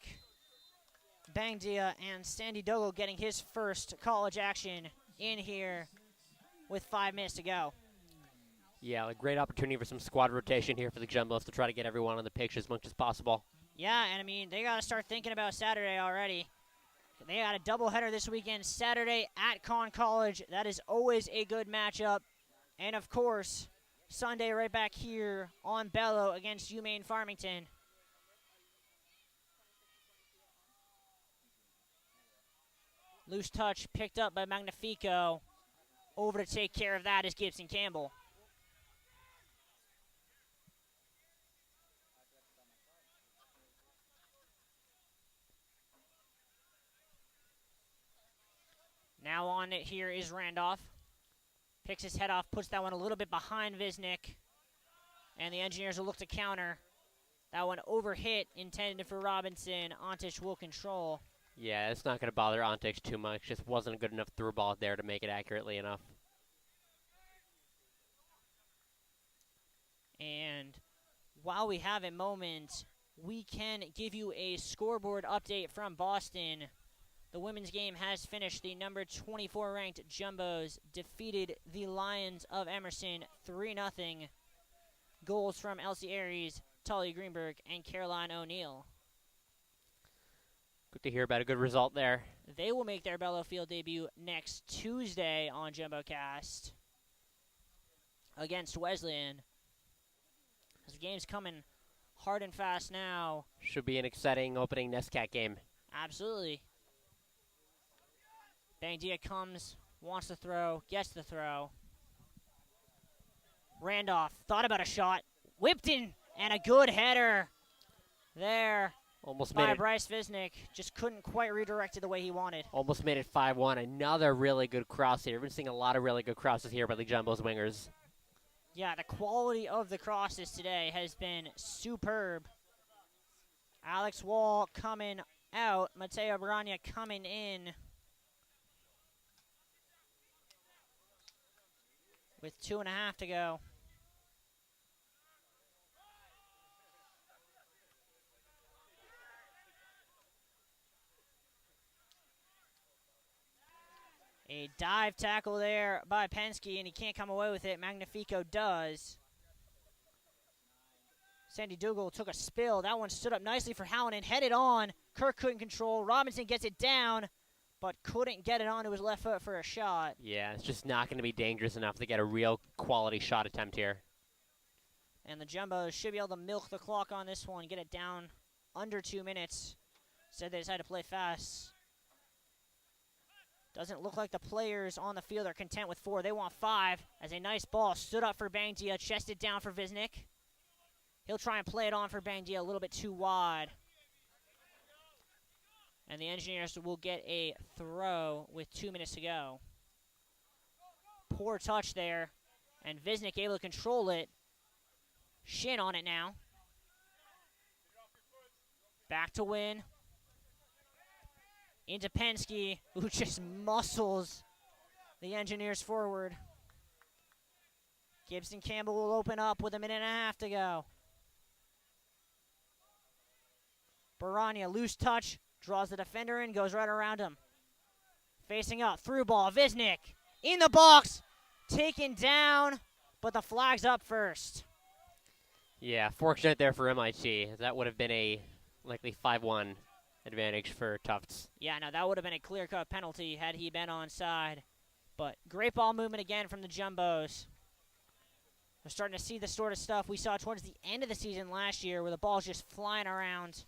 Bangdia, and Sandy Dogo getting his first college action in here with 5 minutes to go. Yeah, a great opportunity for some squad rotation here for the Jumbos to try to get everyone on the pitch as much as possible. Yeah, and I mean, they got to start thinking about Saturday already. They got a doubleheader this weekend, Saturday at Conn College. That is always a good matchup. And, of course, Sunday right back here on Bello against UMaine Farmington. Loose touch picked up by Magnifico. Over to take care of that is Gibson Campbell. Now on it here is Randolph. Picks his head off, puts that one a little bit behind Visnick. And the Engineers will look to counter. That one overhit, intended for Robinson. Antich will control. Yeah, it's not going to bother Antich too much. Just wasn't a good enough through ball there to make it accurately enough. And while we have a moment, we can give you a scoreboard update from Boston. The women's game has finished. The number 24 ranked Jumbos defeated the Lions of Emerson 3-0. Goals from Elsie Aries, Talia Greenberg, and Caroline O'Neill. Good to hear about a good result there. They will make their Bello Field debut next Tuesday on JumboCast against Wesleyan. This game's coming hard and fast now. Should be an exciting opening NESCAC game. Absolutely. Bangdia comes, wants to throw, gets the throw. Randolph thought about a shot, whipped in, and a good header there Almost by made it. Bryce Visnick. Just couldn't quite redirect it the way he wanted. Almost made it 5-1. Another really good cross here. We've been seeing a lot of really good crosses here by the Jumbos wingers. Yeah, the quality of the crosses today has been superb. Alex Wall coming out, Mateo Bragna coming in. With 2.5 to go. A dive tackle there by Penske, and he can't come away with it. Magnifico does. Sandy Dougal took a spill. That one stood up nicely for Hallinan. Headed on. Kirk couldn't control. Robinson gets it down, but couldn't get it onto his left foot for a shot. Yeah, it's just not going to be dangerous enough to get a real quality shot attempt here. And the Jumbos should be able to milk the clock on this one, get it down under 2 minutes. Instead, they decided to play fast. Doesn't look like the players on the field are content with 4. They want 5, as a nice ball stood up for Bangdia, chested down for Visnick. He'll try and play it on for Bangdia a little bit too wide. And the Engineers will get a throw with 2 minutes to go. Poor touch there, and Visnick able to control it. Shin on it now. Back to Win. Into Penske, who just muscles the Engineers forward. Gibson Campbell will open up with 1.5 to go. Barania, loose touch, draws the defender in, goes right around him. Facing up, through ball, Visnick, in the box, taken down, but the flag's up first. Yeah, fortunate there for MIT. That would have been a likely 5-1 advantage for Tufts. Yeah, no, that would have been a clear-cut penalty had he been onside. But great ball movement again from the Jumbos. We're starting to see the sort of stuff we saw towards the end of the season last year where the ball's just flying around.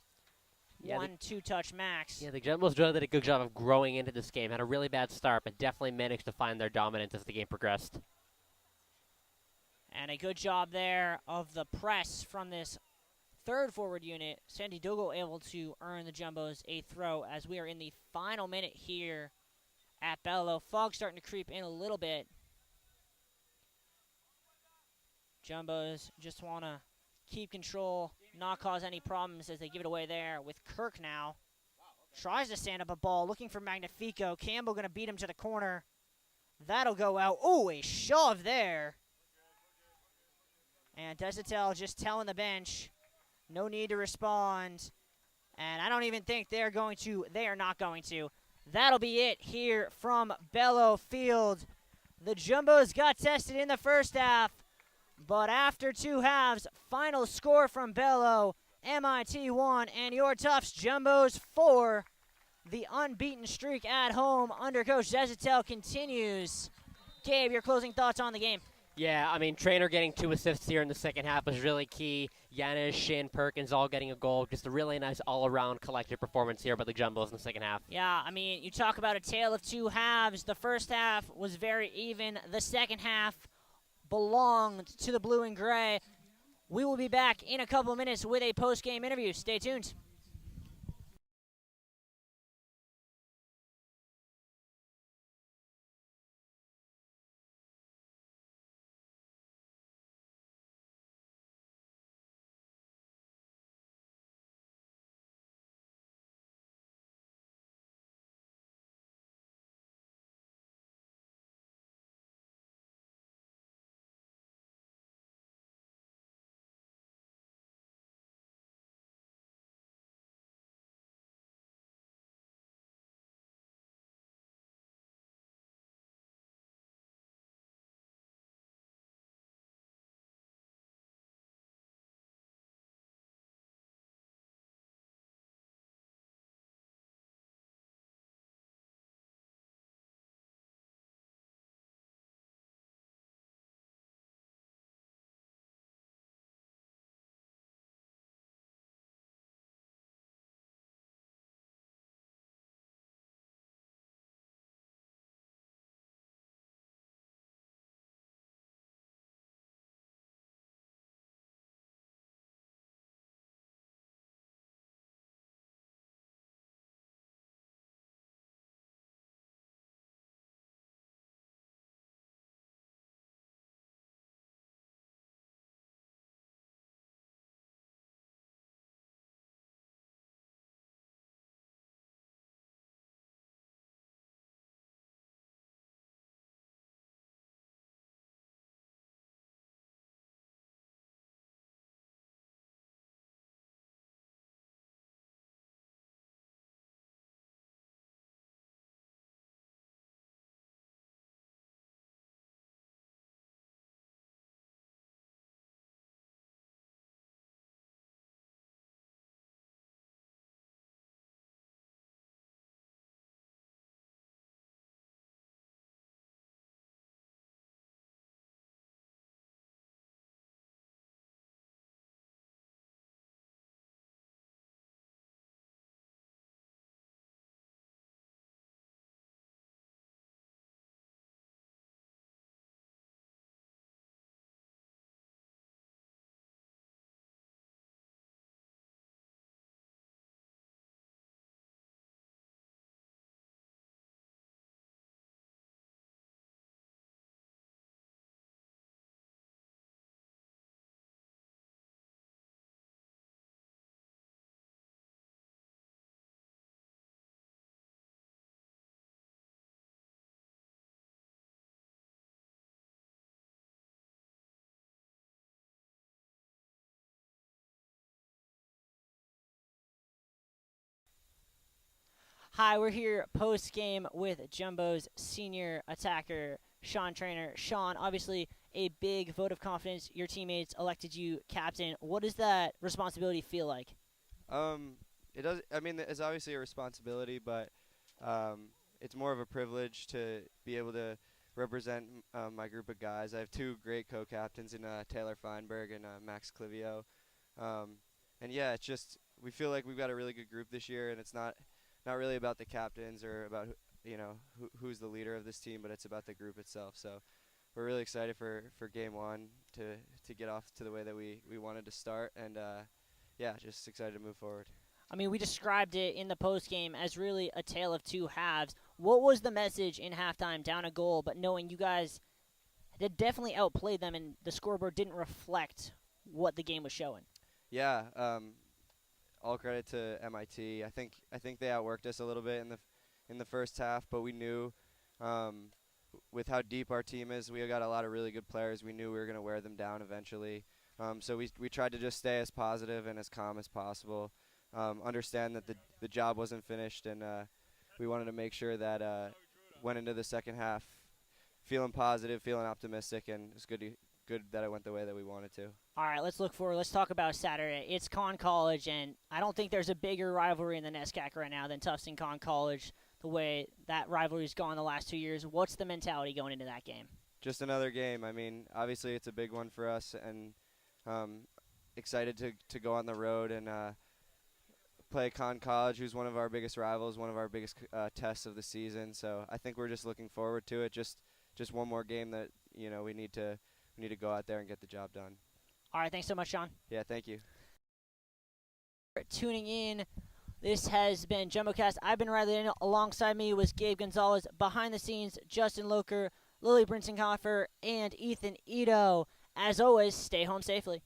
Yeah, 1-2 touch max. Yeah, the Jumbos really did a good job of growing into this game. Had a really bad start, but definitely managed to find their dominance as the game progressed. And a good job there of the press from this third forward unit. Sandy Dougal able to earn the Jumbos a throw as we are in the final minute here at Bello. Fog starting to creep in a little bit. Jumbos just want to keep control, not cause any problems as they give it away there with Kirk now. Tries to stand up a ball, looking for Magnifico. Campbell going to beat him to the corner. That'll go out. Oh, a shove there. And Desatel just telling the bench, no need to respond. And I don't even think they are not going to. That'll be it here from Bello Field. The Jumbos got tested in the first half, but after 2 halves, final score from Bello, MIT 1 and your Tufts Jumbos 4. The unbeaten streak at home under Coach Zezitel continues. Gabe, your closing thoughts on the game? Yeah, I mean, Trainer getting 2 assists here in the second half was really key. Yanis, Shin, Perkins all getting a goal. Just a really nice all-around collective performance here by the Jumbos in the second half. Yeah, I mean, you talk about a tale of two halves. The first half was very even. The second half belonged to the blue and gray. We will be back in a couple of minutes with a post-game interview. Stay tuned. Hi, we're here post-game with Jumbo's senior attacker, Sean Trainer. Sean, obviously a big vote of confidence. Your teammates elected you captain. What does that responsibility feel like? It does. I mean, it's obviously a responsibility, but it's more of a privilege to be able to represent my group of guys. I have two great co-captains in Taylor Feinberg and Max Clivio. And yeah, it's just we feel like we've got a really good group this year, and it's not really about the captains or about who's the leader of this team, but it's about the group itself. So we're really excited for game one to get off to the way that we wanted to start, and yeah, just excited to move forward. I mean, we described it in the postgame as really a tale of two halves. What was the message in halftime, down a goal, but knowing you guys had definitely outplayed them and the scoreboard didn't reflect what the game was showing? Yeah, all credit to MIT. I think they outworked us a little bit in the first half, but we knew with how deep our team is, we got a lot of really good players. We knew we were going to wear them down eventually. So we tried to just stay as positive and as calm as possible. Understand that the job wasn't finished, and we wanted to make sure that went into the second half feeling positive, feeling optimistic, and it's good that it went the way that we wanted to. All right, let's look forward. Let's talk about Saturday. It's Conn College, and I don't think there's a bigger rivalry in the NESCAC right now than Tufts and Conn College, the way that rivalry's gone the last 2 years. What's the mentality going into that game? Just another game. I mean, obviously it's a big one for us, and excited to go on the road and play Conn College, who's one of our biggest rivals, one of our biggest tests of the season. So I think we're just looking forward to it. Just one more game that we need to go out there and get the job done. All right, thanks so much, Sean. Yeah, thank you. Tuning in. This has been JumboCast. I've been Riley Daniel. Alongside me was Gabe Gonzalez. Behind the scenes, Justin Loker, Lily Brinsenhofer, and Ethan Ito. As always, stay home safely.